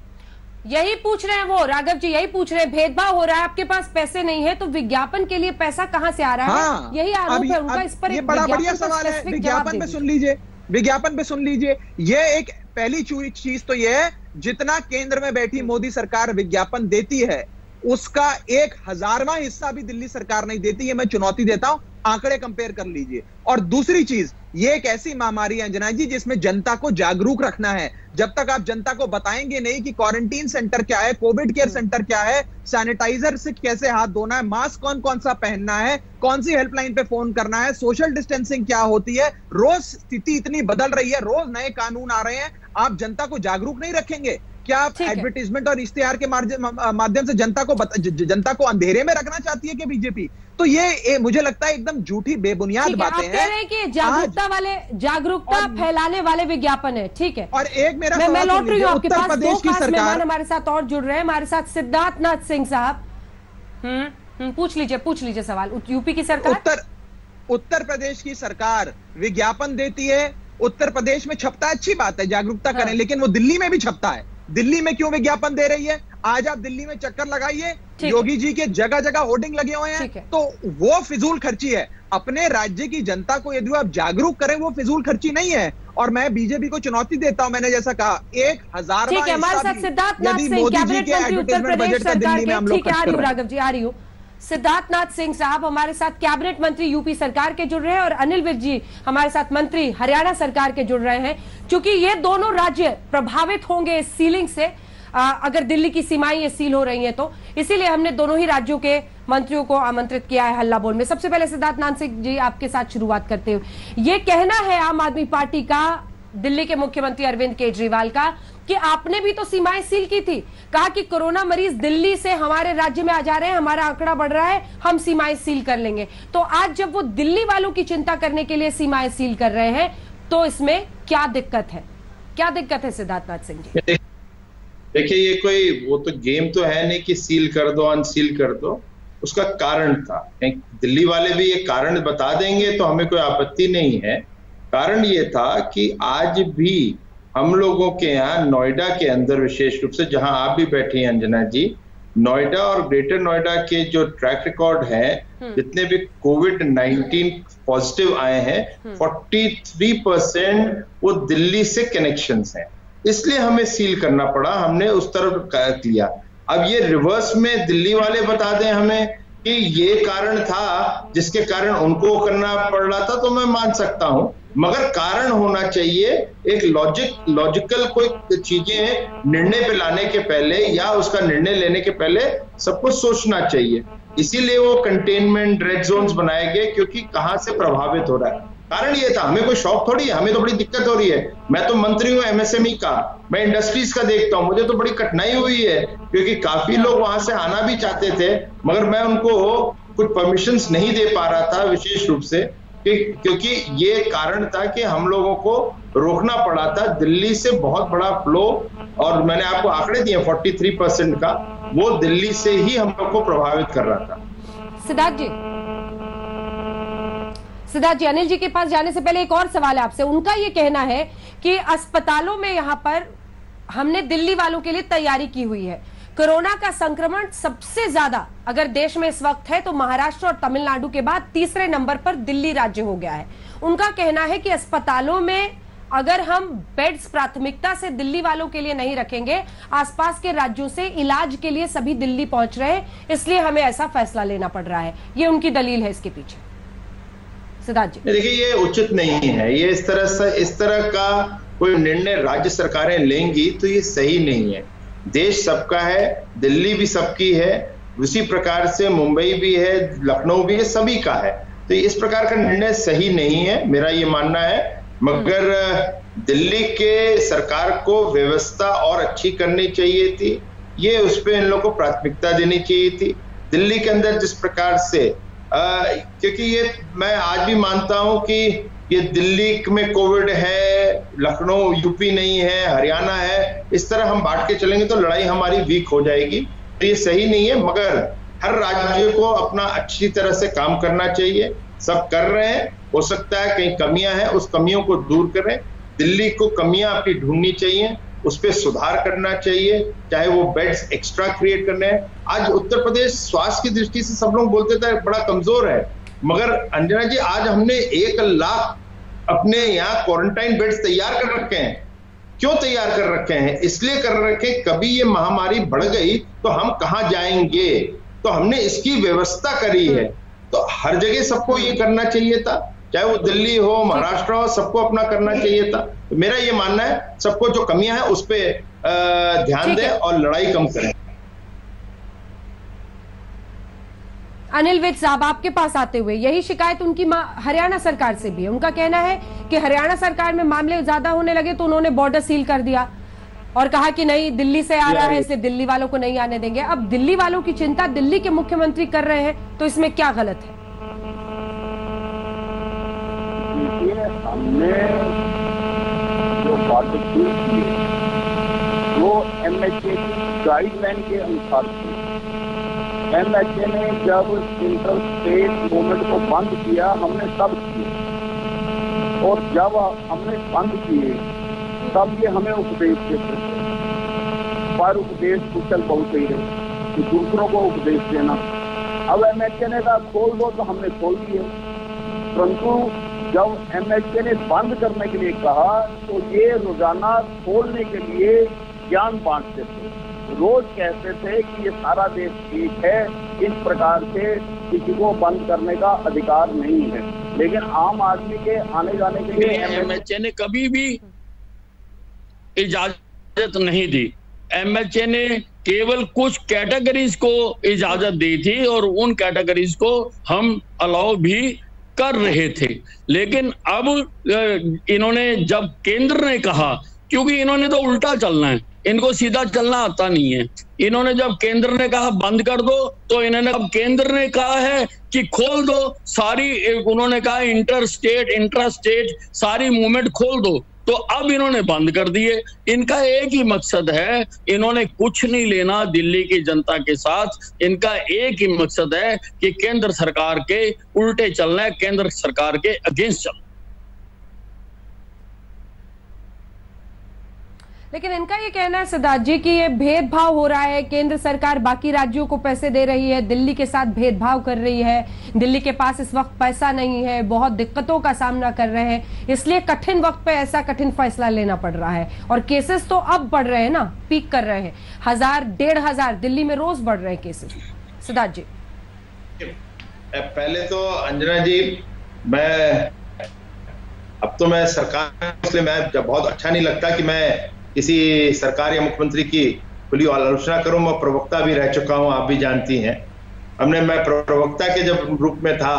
यही पूछ रहे हैं वो राघव जी, यही पूछ रहे हैं, भेदभाव हो रहा है, आपके पास पैसे नहीं है तो विज्ञापन के लिए पैसा कहां से आ रहा है? हाँ, यही आरोप है उनका। इस पर ये बड़ा बढ़िया सवाल है। विज्ञापन पे सुन लीजिए, ये एक पहली चीज तो ये है, जितना केंद्र में बैठी मोदी सरकार विज्ञापन देती है, उसका 1,000वां हिस्सा भी दिल्ली सरकार नहीं देती है। मैं चुनौती देता हूं, आंकड़े कंपेयर कर लीजिए। और दूसरी चीज, ये एक ऐसी महामारी है अंजना जी जिसमें जनता को जागरूक रखना है। जब तक आप जनता को बताएंगे नहीं कि क्वारंटीन सेंटर क्या है, कोविड केयर सेंटर क्या है, सैनिटाइजर से कैसे हाथ धोना है, मास्क कौन कौन सा पहनना है, कौन सी हेल्पलाइन पे फोन करना है, सोशल डिस्टेंसिंग क्या होती है, रोज स्थिति इतनी बदल रही है, रोज नए कानून आ रहे हैं, आप जनता को जागरूक नहीं रखेंगे, क्या आप एडवर्टीजमेंट और इश्तिहार के माध्यम से जनता को अंधेरे में रखना चाहती है कि बीजेपी? तो ये मुझे लगता है एकदम झूठी बेबुनियाद बातें हैं। आप कह रहे हैं कि जागरूकता फैलाने वाले विज्ञापन है, ठीक है। और एक मेरा मैं लौट रही हूँ आपके पास। उत्तर प्रदेश की सरकार, हमारे साथ और जुड़ रहे हैं, हमारे साथ सिद्धार्थ नाथ सिंह साहब। पूछ लीजिए सवाल। यूपी की सरकार, उत्तर प्रदेश की सरकार विज्ञापन देती है, उत्तर प्रदेश में छपता है, अच्छी बात है, जागरूकता करें, लेकिन वो दिल्ली में भी छपता है। दिल्ली में क्यों विज्ञापन दे रही है? आज आप दिल्ली में चक्कर लगाइए, योगी जी के जगह जगह होर्डिंग लगे हुए हैं, तो वो फिजूल खर्ची है। अपने राज्य की जनता को यदि आप जागरूक करें, वो फिजूल खर्ची नहीं है। और मैं बीजेपी को चुनौती देता हूं, मैंने जैसा कहा, 1,000वां यदि मोदी जी के एडवर्टाइजमेंट बजट का दिल्ली में हम लोग खर्च कर रहे हैं। राघव जी आ रही हूँ। सिद्धार्थ नाथ सिंह साहब हमारे साथ कैबिनेट मंत्री यूपी सरकार के जुड़ रहे हैं, और अनिल विज जी हमारे साथ मंत्री हरियाणा सरकार के जुड़ रहे हैं। क्योंकि ये दोनों राज्य प्रभावित होंगे इस सीलिंग से, अगर दिल्ली की सीमाएं ये सील हो रही हैं तो, इसीलिए हमने दोनों ही राज्यों के मंत्रियों को आमंत्रित किया है हल्ला बोल में। सबसे पहले सिद्धार्थ नाथ सिंह जी, आपके साथ शुरुआत करते हुए, ये कहना है आम आदमी पार्टी का, दिल्ली के मुख्यमंत्री अरविंद केजरीवाल का, कि आपने भी तो सीमाएं सील की थी, कहा कि कोरोना मरीज दिल्ली से हमारे राज्य में आ जा रहे हैं, हमारा आंकड़ा बढ़ रहा है, हम सीमाएं सील कर लेंगे। तो आज जब वो दिल्ली वालों की चिंता करने के लिए सीमाएं सील कर रहे हैं, तो इसमें क्या दिक्कत है? क्या दिक्कत है सिद्धार्थ नाथ सिंह जी? देखिए, ये कोई वो तो गेम तो है नहीं कि सील कर दो, अनसील कर दो। उसका कारण था, दिल्ली वाले भी ये कारण बता देंगे तो हमें कोई आपत्ति नहीं है। कारण ये था कि आज भी हम लोगों के यहाँ नोएडा के अंदर, विशेष रूप से जहां आप भी बैठी हैं अंजना जी, नोएडा और ग्रेटर नोएडा के जो ट्रैक रिकॉर्ड है, जितने भी कोविड-19 पॉजिटिव आए हैं, 43% वो दिल्ली से कनेक्शंस हैं। इसलिए हमें सील करना पड़ा, हमने उस तरफ किया। अब ये रिवर्स में दिल्ली वाले बता दें हमें कि ये कारण था जिसके कारण उनको करना पड़ रहा था, तो मैं मान सकता हूं, मगर कारण होना चाहिए, एक लॉजिकल कोई चीजें निर्णय पे लाने के पहले या उसका निर्णय लेने के पहले सबको सोचना चाहिए। इसीलिए वो कंटेनमेंट रेड जोन्स बनाए गए, क्योंकि कहां से प्रभावित हो रहा है। कारण ये था, हमें कोई शौक थोड़ी है, हमें तो बड़ी दिक्कत हो रही है। मैं तो मंत्री हूँ एमएसएमई का, मैं इंडस्ट्रीज का देखता हूँ, मुझे तो बड़ी कठिनाई हुई है क्योंकि काफी लोग वहां से आना भी चाहते थे मगर मैं उनको कुछ परमिशंस नहीं दे पा रहा था, विशेष रूप से क्योंकि ये कारण था कि हम लोगों को रोकना पड़ा था। दिल्ली से बहुत बड़ा फ्लो, और मैंने आपको आंकड़े दिए 43% का, वो दिल्ली से ही हम लोग को प्रभावित कर रहा था। सिद्धार्थ जी, अनिल जी के पास जाने से पहले एक और सवाल है आपसे। उनका ये कहना है कि अस्पतालों में यहाँ पर हमने दिल्ली वालों के लिए तैयारी की हुई है। कोरोना का संक्रमण सबसे ज्यादा अगर देश में इस वक्त है तो महाराष्ट्र और तमिलनाडु के बाद तीसरे नंबर पर दिल्ली राज्य हो गया है। उनका कहना है कि अस्पतालों में अगर हम बेड्स प्राथमिकता से दिल्ली वालों के लिए नहीं रखेंगे, आसपास के राज्यों से इलाज के लिए सभी दिल्ली पहुंच रहे हैं, इसलिए हमें ऐसा फैसला लेना पड़ रहा है। ये उनकी दलील है इसके पीछे। सिद्धार्थ जी, देखिए ये उचित नहीं है, ये इस तरह का कोई निर्णय राज्य सरकारें लेंगी तो ये सही नहीं है। देश सबका है, दिल्ली भी सबकी है, उसी प्रकार से मुंबई भी है, लखनऊ भी है, सभी का है। तो इस प्रकार का निर्णय सही नहीं है, मेरा ये मानना है। मगर दिल्ली के सरकार को व्यवस्था और अच्छी करनी चाहिए थी, ये उस पर इन लोगों को प्राथमिकता देनी चाहिए थी। दिल्ली के अंदर जिस प्रकार से क्योंकि ये मैं आज भी मानता हूं कि ये दिल्ली में कोविड है, लखनऊ यूपी नहीं है, हरियाणा है, इस तरह हम बांट के चलेंगे तो लड़ाई हमारी वीक हो जाएगी, तो ये सही नहीं है। मगर हर राज्य को अपना अच्छी तरह से काम करना चाहिए, सब कर रहे हैं। हो सकता है कहीं कमियां हैं, उस कमियों को दूर करें। दिल्ली को कमियां अपनी ढूंढनी चाहिए, उस पर सुधार करना चाहिए, चाहे वो बेड्स एक्स्ट्रा क्रिएट करने हैं। आज उत्तर प्रदेश स्वास्थ्य की दृष्टि से सब लोग बोलते थे बड़ा कमजोर है, मगर अंजना जी आज हमने 1 लाख अपने यहाँ क्वारंटाइन बेड्स तैयार कर रखे हैं। क्यों तैयार कर रखे हैं? इसलिए कर रखे, कभी ये महामारी बढ़ गई तो हम कहाँ जाएंगे, तो हमने इसकी व्यवस्था करी है। तो हर जगह सबको ये करना चाहिए था, चाहे वो दिल्ली हो, महाराष्ट्र हो, सबको अपना करना चाहिए था। तो मेरा ये मानना है सबको जो कमियां हैं उस पर ध्यान दें और लड़ाई कम करें। अनिल विज साहब, आपके पास आते हुए यही शिकायत उनकी हरियाणा सरकार से भी है। उनका कहना है कि हरियाणा सरकार में मामले ज्यादा होने लगे तो उन्होंने बॉर्डर सील कर दिया और कहा कि नहीं, दिल्ली से आ रहा है इसलिए दिल्ली वालों को नहीं आने देंगे। अब दिल्ली वालों की चिंता दिल्ली के मुख्यमंत्री कर रहे हैं, तो इसमें क्या गलत है? हमने जो बॉर्डर सील किए वो MHA की गाइडलाइन के अनुसार थी। MHA ने जब इंटर स्टेट मूवमेंट को बंद किया, हमने सब किए, और जब हमने बंद किए तब ये हमें उपदेश देते थे, पर उपदेश कुशल बहुत ही रहे कि दूसरों को उपदेश देना। अब MHA ने कहा खोल दो तो हमने खोल दिए, परंतु जब MHA ने बंद करने के लिए कहा तो ये रोजाना खोलने के लिए ज्ञान बांटते थे, रोज कहते थे कि ये सारा देश ठीक है, इस प्रकार से किसी को बंद करने का अधिकार नहीं है। लेकिन आम आदमी के आने जाने के लिए MHA ने कभी भी इजाजत नहीं दी। MHA ने केवल कुछ कैटेगरीज को इजाजत दी थी और उन कैटेगरीज को हम अलाउ भी कर रहे थे। लेकिन अब इन्होंने जब केंद्र ने कहा, क्योंकि इन्होंने तो उल्टा चलना है, इनको सीधा चलना आता नहीं है। इन्होंने जब केंद्र ने कहा बंद कर दो तो इन्होंने, अब केंद्र ने कहा है कि खोल दो सारी, उन्होंने कहा इंटर स्टेट इंट्रा स्टेट सारी मूवमेंट खोल दो, तो अब इन्होंने बंद कर दिए। इनका एक ही मकसद है, इन्होंने कुछ नहीं लेना दिल्ली की जनता के साथ। इनका एक ही मकसद है कि केंद्र सरकार के उल्टे चलना है, केंद्र सरकार के अगेंस्ट चलना। लेकिन इनका ये कहना है सिद्धार्थ जी कि ये भेदभाव हो रहा है, केंद्र सरकार बाकी राज्यों को पैसे दे रही है, दिल्ली के साथ भेदभाव कर रही है, दिल्ली के पास इस वक्त पैसा नहीं है, बहुत दिक्कतों का सामना कर रहे हैं, इसलिए कठिन वक्त पे ऐसा कठिन फैसला लेना पड़ रहा है। और केसेस तो अब बढ़ रहे हैं ना, पीक कर रहे हैं, 1000-1500 दिल्ली में रोज बढ़ रहे हैं केसेस। सिद्धार्थ जी, पहले तो अंजना जी, अब तो मैं सरकार, इसलिए मैं जब बहुत अच्छा नहीं लगता कि मैं किसी सरकार या मुख्यमंत्री की खुली आलोचना करूं। मैं प्रवक्ता भी रह चुका हूं, आप भी जानती हैं। मैं प्रवक्ता के जब रूप में था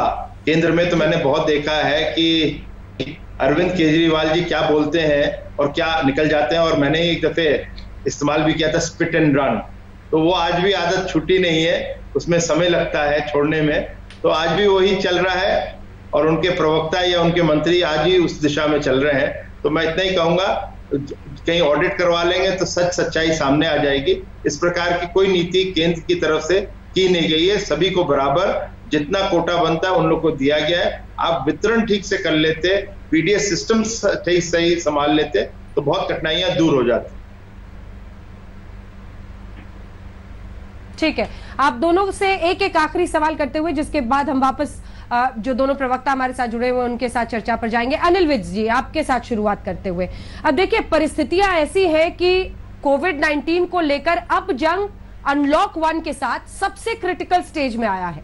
केंद्र में, तो मैंने बहुत देखा है कि अरविंद केजरीवाल जी क्या बोलते हैं और क्या निकल जाते हैं। और मैंने एक दफे इस्तेमाल भी किया था स्पिट एंड रन, तो वो आज भी आदत छूटी नहीं है, उसमें समय लगता है छोड़ने में, तो आज भी वही चल रहा है और उनके प्रवक्ता या उनके मंत्री आज ही उस दिशा में चल रहे हैं। तो मैं इतना ही कहूंगा, कहीं ऑडिट करवा लेंगे तो सच्चाई सामने आ जाएगी। इस प्रकार की कोई नीति केंद्र की तरफ से की नहीं गई है, सभी को बराबर जितना कोटा बनता है उन लोग को दिया गया है। आप वितरण ठीक से कर लेते, पीडीएस सिस्टम सही संभाल लेते तो बहुत कठिनाइयां दूर हो जाती। ठीक है, आप दोनों से एक एक आखिरी सवाल करते हुए जिसके बाद हम वापस जो दोनों प्रवक्ता हमारे साथ जुड़े हुए उनके साथ चर्चा पर जाएंगे। अनिल विज जी, आपके साथ शुरुआत करते हुए, अब देखिए परिस्थितियां ऐसी है कि कोविड-19 को लेकर अब जंग अनलॉक 1 के साथ सबसे क्रिटिकल स्टेज में आया है,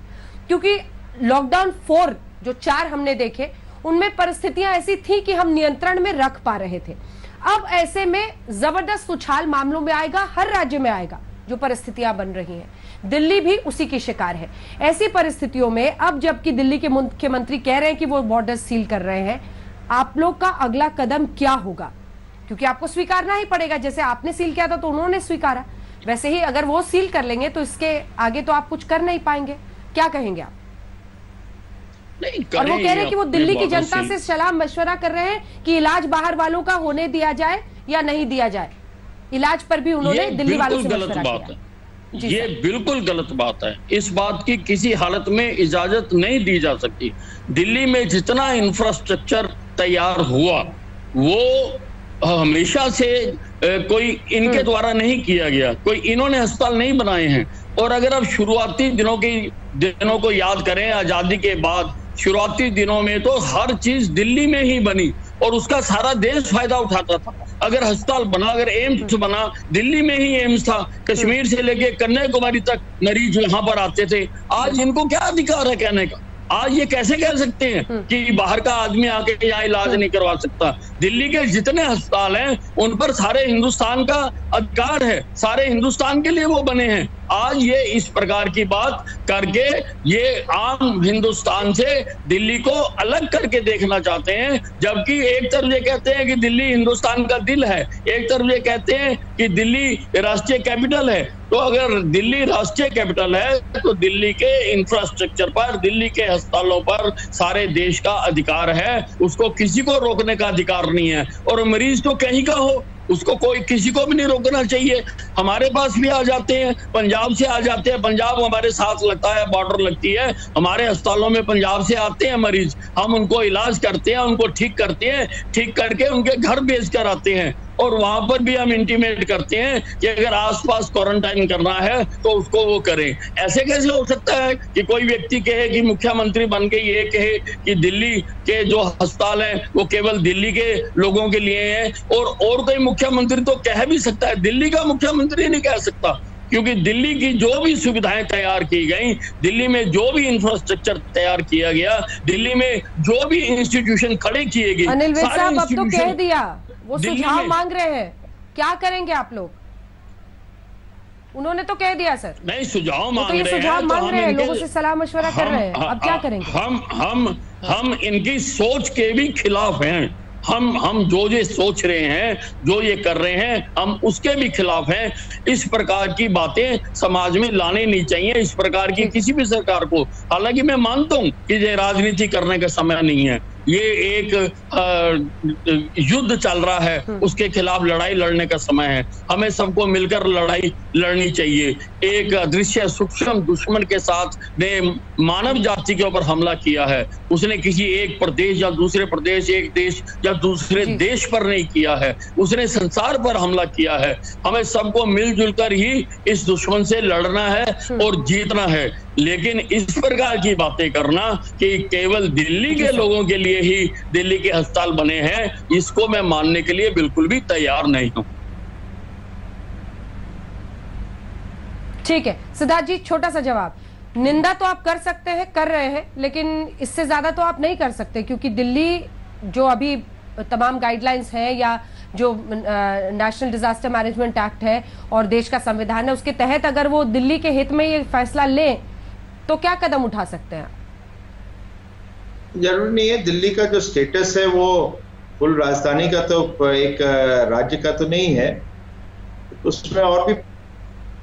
क्योंकि लॉकडाउन 4 जो 4 हमने देखे उनमें परिस्थितियां ऐसी थी कि हम नियंत्रण में रख पा रहे थे। अब ऐसे में जबरदस्त उछाल मामलों में आएगा, हर राज्य में आएगा जो परिस्थितियां बन रही हैं। दिल्ली भी उसी की शिकार है। ऐसी परिस्थितियों में अब जबकि दिल्ली के मुख्यमंत्री कह रहे हैं कि वो बॉर्डर सील कर रहे हैं, आप लोग का अगला कदम क्या होगा? क्योंकि आपको स्वीकारना ही पड़ेगा, जैसे आपने सील किया था तो उन्होंने स्वीकारा, वैसे ही अगर वो सील कर लेंगे तो इसके आगे तो आप कुछ कर नहीं पाएंगे। क्या कहेंगे आप? और वो कह रहे हैं कि वो दिल्ली की जनता से सलाह मशवरा कर रहे हैं कि इलाज बाहर वालों का होने दिया जाए या नहीं दिया जाए। इलाज पर भी उन्होंने दिल्ली वालों से मशवरा किया। ये बिल्कुल गलत बात है। इस बात की किसी हालत में इजाजत नहीं दी जा सकती। दिल्ली में जितना इंफ्रास्ट्रक्चर तैयार हुआ वो हमेशा से कोई इनके द्वारा नहीं किया गया, कोई इन्होंने अस्पताल नहीं बनाए हैं। और अगर आप शुरुआती दिनों को याद करें, आजादी के बाद शुरुआती दिनों में तो हर चीज दिल्ली में ही बनी और उसका सारा देश फायदा उठाता था। अगर अस्पताल बना, अगर एम्स बना, दिल्ली में ही एम्स था, कश्मीर से लेके कन्याकुमारी तक मरीज वहां पर आते थे। आज इनको क्या अधिकार है कहने का? आज ये कैसे कह सकते हैं कि बाहर का आदमी आके यहाँ इलाज नहीं करवा सकता? दिल्ली के जितने अस्पताल हैं उन पर सारे हिंदुस्तान का अधिकार है, सारे हिंदुस्तान के लिए वो बने हैं। आज ये इस प्रकार की बात करके ये आम हिंदुस्तान से दिल्ली को अलग करके देखना चाहते हैं, जबकि एक तरफ ये कहते हैं कि दिल्ली हिंदुस्तान का दिल है, एक तरफ ये कहते हैं कि दिल्ली राष्ट्रीय कैपिटल है। तो अगर दिल्ली राष्ट्रीय कैपिटल है तो दिल्ली के इंफ्रास्ट्रक्चर पर, दिल्ली के अस्पतालों पर सारे देश का अधिकार है, उसको किसी को रोकने का अधिकार नहीं है। और मरीज तो कहीं का हो, उसको कोई किसी को भी नहीं रोकना चाहिए। हमारे पास भी आ जाते हैं, पंजाब से आ जाते हैं, पंजाब हमारे साथ लगता है, बॉर्डर लगती है, हमारे अस्पतालों में पंजाब से आते हैं मरीज, हम उनको इलाज करते हैं, उनको ठीक करते हैं, ठीक करके उनके घर भेज कर आते हैं। और वहां पर भी हम इंटीमेट करते हैं कि अगर आसपास क्वारंटाइन करना है तो उसको वो करें। ऐसे कैसे हो सकता है कि कोई व्यक्ति कहे कि मुख्यमंत्री बन के ये कहे कि दिल्ली के जो अस्पताल हैं वो केवल दिल्ली के लोगों के लिए हैं, और कोई मुख्यमंत्री तो कह भी सकता है, दिल्ली का मुख्यमंत्री नहीं कह सकता, क्योंकि दिल्ली की जो भी सुविधाएं तैयार की गई, दिल्ली में जो भी इंफ्रास्ट्रक्चर तैयार किया गया, दिल्ली में जो भी इंस्टीट्यूशन खड़े किए गए, अनिल विज साहब अब तो कह दिया, वो सुझाव मांग रहे हैं, क्या करेंगे आप लोग? उन्होंने तो कह दिया सर। नहीं, सुझाव मांग रहे हैं, सुझाव मांग रहे हैं, लोगों से सलाह मशवरा कर रहे हैं, अब क्या करेंगे? हम इनकी सोच के भी खिलाफ हैं। हम जो ये सोच रहे हैं, जो ये कर रहे हैं, हम उसके भी खिलाफ हैं। इस प्रकार की बातें समाज में लाने नहीं चाहिए, इस प्रकार की किसी भी सरकार को। हालांकि मैं मानता हूं कि ये राजनीति करने का समय नहीं है, ये एक युद्ध चल रहा है, उसके खिलाफ लड़ाई लड़ने का समय है। हमें सबको मिलकर लड़ाई लड़नी चाहिए। एक अदृश्य सूक्ष्म दुश्मन के साथ ने मानव जाति के ऊपर हमला किया है। उसने किसी एक प्रदेश या दूसरे प्रदेश, एक देश या दूसरे देश पर नहीं किया है, उसने संसार पर हमला किया है। हमें सबको मिलजुल कर ही इस दुश्मन से लड़ना है और जीतना है। लेकिन इस प्रकार की बातें करना कि केवल दिल्ली के लोगों के लिए ही दिल्ली के अस्पताल बने हैं, इसको मैं मानने के लिए बिल्कुल भी तैयार नहीं हूं। ठीक है सिद्धार्थ जी, छोटा सा जवाब। निंदा तो आप कर सकते हैं, कर रहे हैं, लेकिन इससे ज्यादा तो आप नहीं कर सकते, क्योंकि दिल्ली जो अभी तमाम गाइडलाइंस हैं या जो नेशनल डिजास्टर मैनेजमेंट एक्ट है और देश का संविधान है, उसके तहत अगर वो दिल्ली के हित में ये फैसला लें तो क्या कदम उठा सकते हैं? जरूरी नहीं है। दिल्ली का जो स्टेटस है वो फुल राजधानी का तो एक राज्य का तो नहीं है, उसमें और भी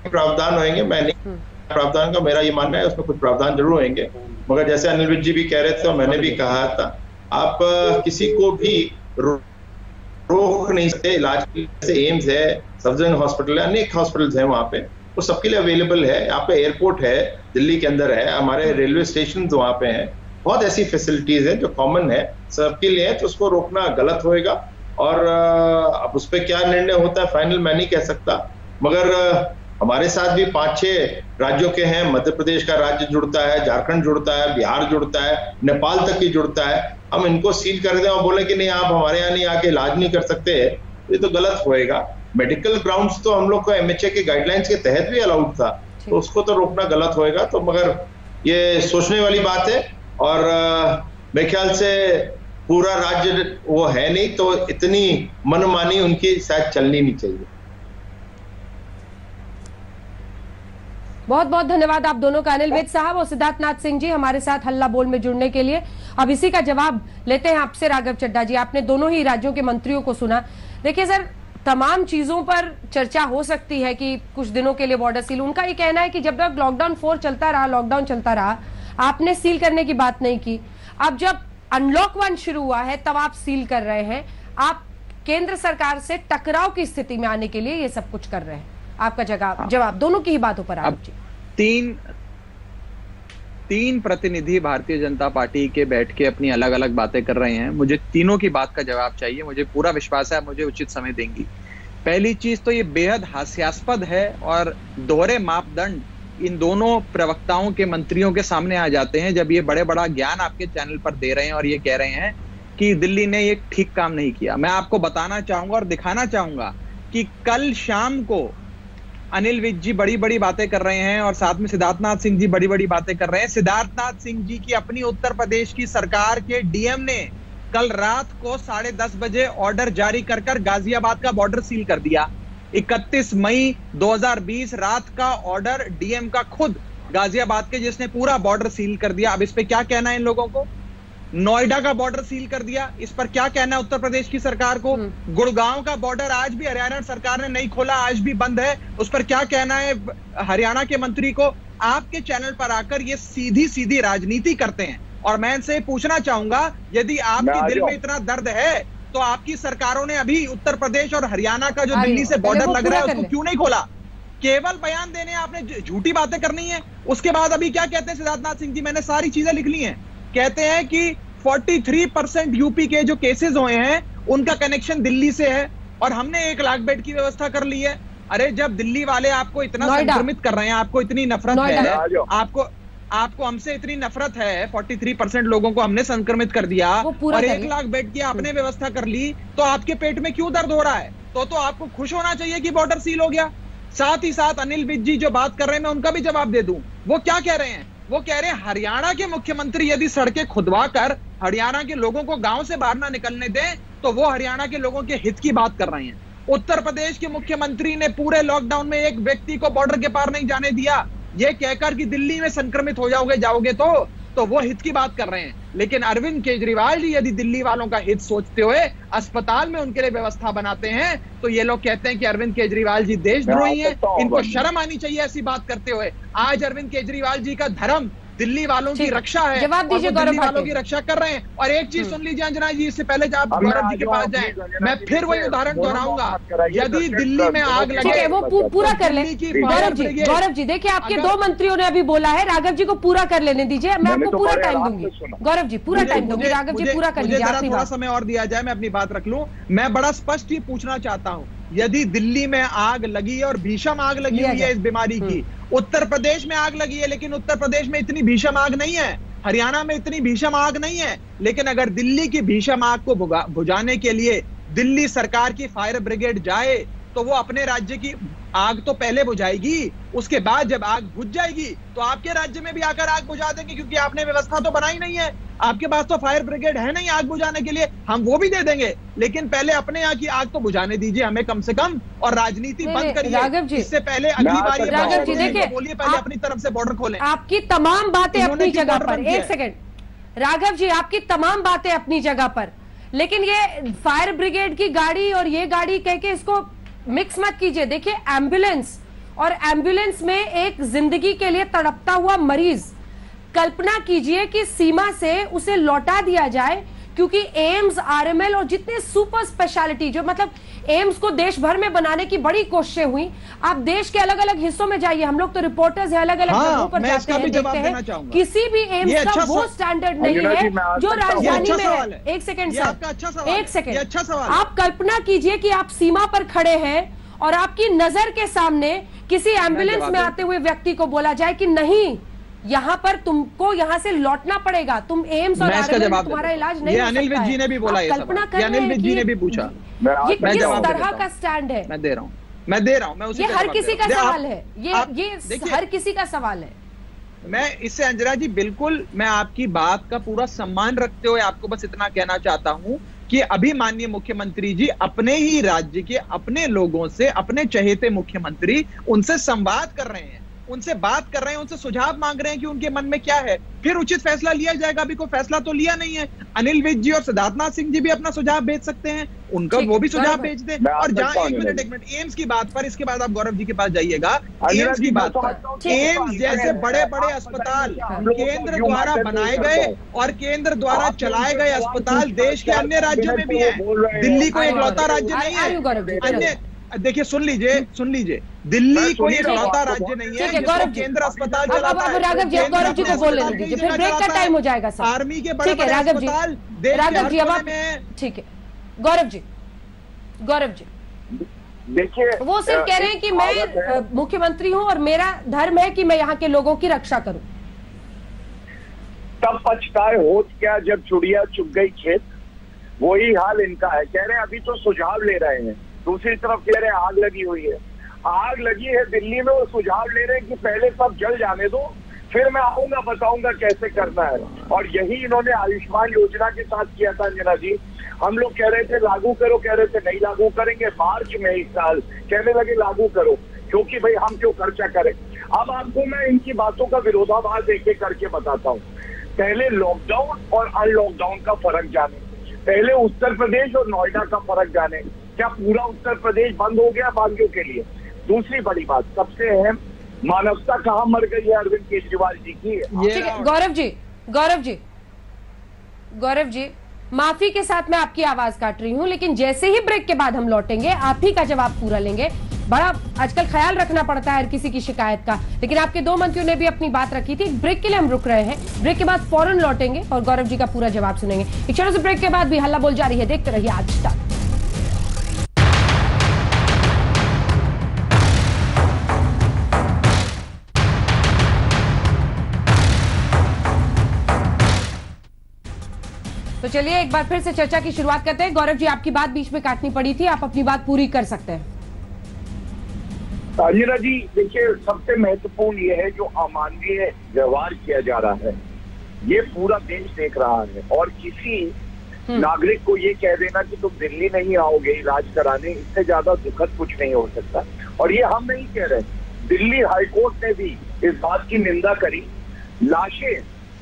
प्रावधान होंगे। मैं नहीं प्रावधान का, मेरा ये मानना है उसमें कुछ प्रावधान जरूर होंगे, मगर जैसे अनिल विज जी भी कह रहे थे और मैंने भी कहा था, आप किसी को भी रोक नहीं सकते इलाज के लिए। जैसे एम्स है, सफदरजंग हॉस्पिटल है, अनेक हॉस्पिटल्स हैं वहाँ पे, वो सबके लिए अवेलेबल है। यहाँ पे एयरपोर्ट है, दिल्ली के अंदर है, हमारे रेलवे स्टेशन वहाँ पे हैं, बहुत ऐसी फैसिलिटीज है जो कॉमन है सबके लिए है, तो उसको रोकना गलत होएगा। और अब उस पर क्या निर्णय होता है फाइनल मैं नहीं कह सकता, मगर हमारे साथ भी 5-6 राज्यों के हैं। मध्य प्रदेश का राज्य जुड़ता है, झारखंड जुड़ता है, बिहार जुड़ता है, नेपाल तक ही जुड़ता है। हम इनको सील कर दें और बोले कि नहीं आप हमारे यहाँ नहीं आके इलाज नहीं कर सकते, ये तो गलत होएगा। मेडिकल ग्राउंड्स तो हम लोग को MHA के गाइडलाइंस के तहत भी अलाउड था, तो उसको तो रोकना गलत होएगा। तो मगर ये सोचने वाली बात है, और मेरे ख्याल से पूरा राज्य वो है नहीं, तो इतनी मनमानी उनकी शायद चलनी नहीं चाहिए। बहुत बहुत धन्यवाद आप दोनों का, अनिल विज साहब और सिद्धार्थ नाथ सिंह जी, हमारे साथ हल्ला बोल में जुड़ने के लिए। अब इसी का जवाब लेते हैं आपसे राघव चड्ढा जी। आपने दोनों ही राज्यों के मंत्रियों को सुना। देखिए सर, तमाम चीजों पर चर्चा हो सकती है कि कुछ दिनों के लिए बॉर्डर सील, उनका ये कहना है कि जब तक लॉकडाउन 4 चलता रहा, लॉकडाउन चलता रहा, आपने सील करने की बात नहीं की। अब जब अनलॉक 1 शुरू हुआ है तब आप सील कर रहे हैं। आप केंद्र सरकार से टकराव की स्थिति में आने के लिए ये सब कुछ कर रहे हैं। आपका जवाब दोनों की ही बातों पर आप जी। तीन प्रतिनिधि भारतीय जनता पार्टी के बैठ के अपनी अलग अलग बातें कर रहे हैं। मुझे तीनों की बात का जवाब चाहिए। मुझे पूरा विश्वास है आप मुझे उचित समय देंगी। पहली चीज तो ये बेहद हास्यास्पद है और दोहरे मापदंड इन दोनों प्रवक्ताओं के, मंत्रियों के सामने आ जाते हैं जब ये बड़ा ज्ञान आपके चैनल पर दे रहे हैं और ये कह रहे हैं कि दिल्ली ने ये ठीक काम नहीं किया। मैं आपको बताना चाहूंगा और दिखाना चाहूंगा कि कल शाम को अनिल विज जी बड़ी बातें कर रहे हैं और साथ में सिद्धार्थ नाथ सिंह जी बड़ी बातें कर रहे हैं। सिद्धार्थ नाथ सिंह जी की अपनी उत्तर प्रदेश की सरकार के डीएम ने कल रात को 10:30 बजे ऑर्डर जारी कर गाजियाबाद का बॉर्डर सील कर दिया। 31 मई 2020 रात का ऑर्डर डीएम का खुद गाजियाबाद के, जिसने पूरा बॉर्डर सील कर दिया। अब इस पे क्या कहना है इन लोगों को? नोएडा का बॉर्डर सील कर दिया, इस पर क्या कहना है उत्तर प्रदेश की सरकार को? गुड़गांव का बॉर्डर आज भी हरियाणा सरकार ने नहीं खोला, आज भी बंद है, उस पर क्या कहना है हरियाणा के मंत्री को? आपके चैनल पर आकर ये सीधी राजनीति करते हैं। और मैं इनसे पूछना चाहूंगा, यदि आपके दिल में इतना दर्द है तो आपकी सरकारों ने अभी उत्तर प्रदेश और हरियाणा का जो दिल्ली से बॉर्डर लग रहा है उसको क्यों नहीं खोला? केवल बयान देने आपने झूठी बातें करनी है। उसके बाद अभी क्या कहते हैं सिद्धार्थ नाथ सिंह जी, मैंने सारी चीजें लिख ली हैं। कहते हैं कि 43% यूपी के जो केसेस हुए हैं उनका कनेक्शन दिल्ली से है और हमने 1 लाख बेड की व्यवस्था कर ली है। अरे जब दिल्ली वाले आपको इतना संक्रमित कर रहे हैं, आपको इतनी नफरत है, आपको हमसे इतनी नफरत है, 43% लोगों को हमने संक्रमित कर दिया और 1 लाख बेड की आपने व्यवस्था कर ली, तो आपके पेट में क्यों दर्द हो रहा है? तो आपको खुश होना चाहिए कि बॉर्डर सील हो गया। साथ ही साथ अनिल विज जी जो बात कर रहे हैं मैं उनका भी जवाब दे दूं। वो क्या कह रहे हैं? वो कह रहे हैं हरियाणा के मुख्यमंत्री यदि सड़कें खुदवा कर हरियाणा के लोगों को गांव से बाहर ना निकलने दें तो वो हरियाणा के लोगों के हित की बात कर रहे हैं। उत्तर प्रदेश के मुख्यमंत्री ने पूरे लॉकडाउन में एक व्यक्ति को बॉर्डर के पार नहीं जाने दिया, ये कहकर कि दिल्ली में संक्रमित हो जाओगे तो वो हित की बात कर रहे हैं। लेकिन अरविंद केजरीवाल जी यदि दिल्ली वालों का हित सोचते हुए अस्पताल में उनके लिए व्यवस्था बनाते हैं तो ये लोग कहते हैं कि अरविंद केजरीवाल जी देशद्रोही हैं, इनको शर्म आनी चाहिए ऐसी बात करते हुए। आज अरविंद केजरीवाल जी का धर्म दिल्ली वालों की रक्षा है, जवाब दीजिए गौरव, दिल्ली वालों की रक्षा कर रहे हैं। और एक चीज सुन लीजिए अंजना जी, इससे पहले आप गौरव जी के पास जाएं, मैं फिर वही उदाहरण दोहराऊंगा। यदि दिल्ली में आग लगे, ठीक है वो पूरा कर ले गौरव जी। देखिए आपके 2 मंत्रियों ने अभी बोला है, राघव जी को पूरा कर लेने दीजिए, मैं आपको पूरा टाइम दूंगी। गौरव जी पूरा टाइम दूंगी, राघव जी पूरा कर लीजिए। थोड़ा समय और दिया जाए, मैं अपनी बात रख लूं। मैं बड़ा स्पष्ट ही पूछना चाहता हूं, यदि दिल्ली में आग लगी और भीषण आग लगी हुई है इस बीमारी की, उत्तर प्रदेश में आग लगी है लेकिन उत्तर प्रदेश में इतनी भीषण आग नहीं है, हरियाणा में इतनी भीषण आग नहीं है, लेकिन अगर दिल्ली की भीषण आग को बुझाने के लिए दिल्ली सरकार की फायर ब्रिगेड जाए तो वो अपने राज्य की आग तो पहले बुझाएगी, उसके बाद जब आग बुझ जाएगी तो आपके राज्य में भी आकर आग बुझा देंगे, क्योंकि आपने व्यवस्था तो बनाई नहीं है। आपके पास तो फायर ब्रिगेड है नहीं आग बुझाने के लिए, हम वो भी दे देंगे, लेकिन पहले अपने यहाँ की आग तो बुझाने दीजिए हमें कम से कम, और राजनीति बंद करिए। इससे पहले अगली बार राघव जी देखिए, बोलिए, पहले अपनी तरफ से बॉर्डर खोलें। आपकी तमाम बातें अपनी जगह पर, एक सेकंड राघव जी, आपकी तमाम बातें अपनी जगह पर, लेकिन ये फायर ब्रिगेड की गाड़ी और ये गाड़ी कह के इसको मिक्स मत कीजिए। देखिए, एम्बुलेंस और एम्बुलेंस में एक जिंदगी के लिए तड़पता हुआ मरीज, कल्पना कीजिए कि सीमा से उसे लौटा दिया जाए, क्योंकि एम्स, आरएमएल और जितने सुपर स्पेशलिटी, जो मतलब एम्स को देश भर में बनाने की बड़ी कोशिशें हुई। आप देश के अलग अलग हिस्सों में जाइए, हम लोग तो रिपोर्टर्स हैं, अलग अलग जगहों पर जाते हैं, देखते हैं, किसी भी एम्स का वो स्टैंडर्ड नहीं है जो राजधानी में है। एक सेकेंड सर, एक सेकेंड, आप कल्पना कीजिए कि आप सीमा पर खड़े हैं और आपकी नजर के सामने किसी एम्बुलेंस में आते हुए व्यक्ति को बोला जाए कि नहीं, यहाँ पर तुमको यहाँ से लौटना पड़ेगा, तुम एम्स और आरएमएल में तुम्हारा इलाज नहीं हो सकता है। अनिल विज जी ने भी बोला, ये कल्पना कर अनिल विज जी ने भी पूछा, ये किस तरह का स्टैंड है? मैं दे रहा हूँ, मैं उसी ये हर किसी का सवाल है, ये हर किसी का सवाल है। मैं इससे अंजना जी बिल्कुल, मैं आपकी बात का पूरा सम्मान रखते हुए आपको बस इतना कहना चाहता हूं कि अभी माननीय मुख्यमंत्री जी अपने ही राज्य के अपने लोगों से, अपने चहेते मुख्यमंत्री, उनसे संवाद कर रहे हैं, उनसे बात कर रहे हैं, उनसे सुझाव मांग रहे हैं कि उनके मन में क्या है, फिर उचित फैसला लिया जाएगा। अभी कोई फैसला तो लिया नहीं है। अनिल विज जी और सिद्धार्थनाथ सिंह जी भी अपना सुझाव भेज सकते हैं, उनका वो भी सुझाव भेज दें। और जहां एक मिनट एम्स की बात पर, इसके बाद आप गौरव जी के पास जाइएगा, एम्स की बात पर, एम्स जैसे बड़े बड़े अस्पताल केंद्र द्वारा बनाए गए और केंद्र द्वारा चलाए गए अस्पताल देश के अन्य राज्यों में भी है। दिल्ली कोई इकलौता राज्य नहीं है। अन्य देखिए, सुन लीजिए, दिल्ली कोई इकलौता राज्य नहीं है जिसको केंद्र अस्पताल चलाता है। राघव जी को बोलने दीजिए, फिर ब्रेक का टाइम हो जाएगा सर। आर्मी के बड़े बड़े अस्पताल राघव जी, अब आप ठीक है। गौरव जी देखिए, वो सिर्फ कह रहे हैं कि मैं मुख्यमंत्री हूं और मेरा धर्म है कि मैं यहाँ के लोगों की रक्षा करूं। तब पछताए होत क्या जब चुड़िया चुग गई खेत, वही हाल इनका है। कह रहे हैं अभी तो सुझाव ले रहे हैं, दूसरी तरफ कह रहे हैं आग लगी हुई है। आग लगी है दिल्ली में और सुझाव ले रहे हैं कि पहले सब जल जाने दो, फिर मैं आऊंगा बताऊंगा कैसे करना है। और यही इन्होंने आयुष्मान योजना के साथ किया था अंजना जी। हम लोग कह रहे थे लागू करो, कह रहे थे नहीं लागू करेंगे। मार्च में इस साल कहने लगे लागू करो, क्योंकि भाई हम क्यों खर्चा करें। अब आपको मैं इनकी बातों का विरोधाभास एक एक करके बताता हूँ। पहले लॉकडाउन और अनलॉकडाउन का फर्क जाने, पहले उत्तर प्रदेश और नोएडा का फर्क जाने। क्या पूरा उत्तर प्रदेश बंद हो गया बागियों के लिए? दूसरी बड़ी बात, सबसे अहम, मानवता कहाँ मर गई है अरविंद केजरीवाल जी की? ठीक है गौरव जी, माफी के साथ मैं आपकी आवाज काट रही हूं, लेकिन जैसे ही ब्रेक के बाद हम लौटेंगे आप ही का जवाब पूरा लेंगे। बड़ा आजकल ख्याल रखना पड़ता है हर किसी की शिकायत का, लेकिन आपके दो मंत्रियों ने भी अपनी बात रखी थी। ब्रेक के लिए हम रुक रहे हैं, ब्रेक के बाद फौरन लौटेंगे और गौरव जी का पूरा जवाब सुनेंगे। एक छोटे से ब्रेक के बाद भी हल्ला बोल जारी है, देखते रहिए आज तक। तो चलिए एक बार फिर से चर्चा की शुरुआत करते हैं। गौरव जी, आपकी बात बीच में काटनी पड़ी थी, आप अपनी बात पूरी कर सकते हैं। अंजना जी, देखिए, सबसे महत्वपूर्ण ये है जो अमानवीय व्यवहार किया जा रहा है, ये पूरा देश देख रहा है। और किसी नागरिक को ये कह देना कि तुम दिल्ली नहीं आओगे इलाज कराने, इससे ज्यादा दुखद कुछ नहीं हो सकता। और ये हम नहीं कह रहे, दिल्ली हाईकोर्ट ने भी इस बात की निंदा करी। लाशें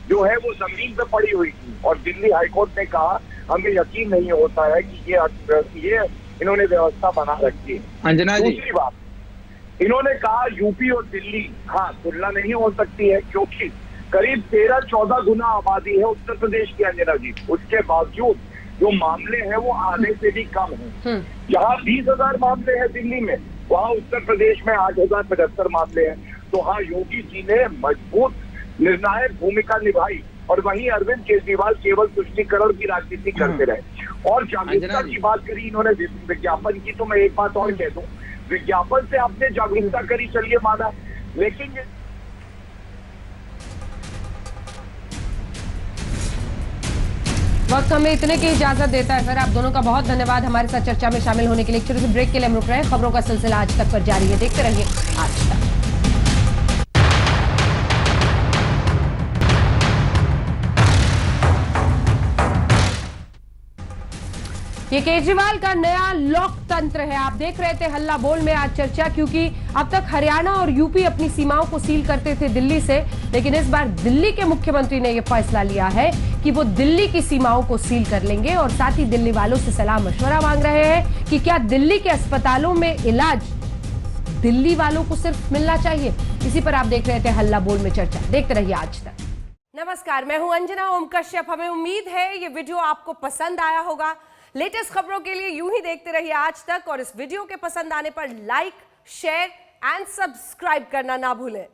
जो है वो जमीन पे पड़ी हुई थी और दिल्ली हाईकोर्ट ने कहा हमें यकीन नहीं होता है कि ये इन्होंने व्यवस्था बना रखी है। अंजना जी, दूसरी बात, इन्होंने कहा यूपी और दिल्ली, हाँ, तुलना नहीं हो सकती है क्योंकि करीब 13-14 गुना आबादी है उत्तर प्रदेश की अंजना जी। उसके बावजूद जो मामले हैं वो आधे से भी कम है। जहाँ 20,000 मामले हैं दिल्ली में, वहाँ उत्तर प्रदेश में 8,075 मामले हैं। तो हाँ, योगी जी ने मजबूत निर्णायक भूमिका निभाई और वहीं अरविंद केजरीवाल केवल तुष्टीकरण की राजनीति करते रहे। और जागरूकता की बात करी इन्होंने, विज्ञापन की, तो मैं एक बात और कह दूं, विज्ञापन से आपने जागरूकता करी, चलिए माना, लेकिन वक्त हमें इतने की इजाजत देता है सर। आप दोनों का बहुत धन्यवाद हमारे साथ चर्चा में शामिल होने के लिए। छोटे से ब्रेक के लिए हम रुक रहे हैं, खबरों का सिलसिला आज तक पर जारी है, देखते रहिए आज तक। ये ये केजरीवाल का नया लॉक तंत्र है। आप देख रहे थे हल्ला बोल में आज चर्चा, क्योंकि अब तक हरियाणा और यूपी अपनी सीमाओं को सील करते थे दिल्ली से, लेकिन इस बार दिल्ली के मुख्यमंत्री ने यह फैसला लिया है कि वो दिल्ली की सीमाओं को सील कर लेंगे और साथ ही दिल्ली वालों से सलाह मशवरा मांग रहे हैं कि क्या दिल्ली के अस्पतालों में इलाज दिल्ली वालों को सिर्फ मिलना चाहिए। इसी पर आप देख रहे थे हल्ला बोल में चर्चा। देखते रहिए आज तक। नमस्कार, मैं हूं अंजना ओम कश्यप। हमें उम्मीद है ये वीडियो आपको पसंद आया होगा। लेटेस्ट खबरों के लिए यूं ही देखते रहिए आज तक, और इस वीडियो के पसंद आने पर लाइक, शेयर एंड सब्सक्राइब करना ना भूलें।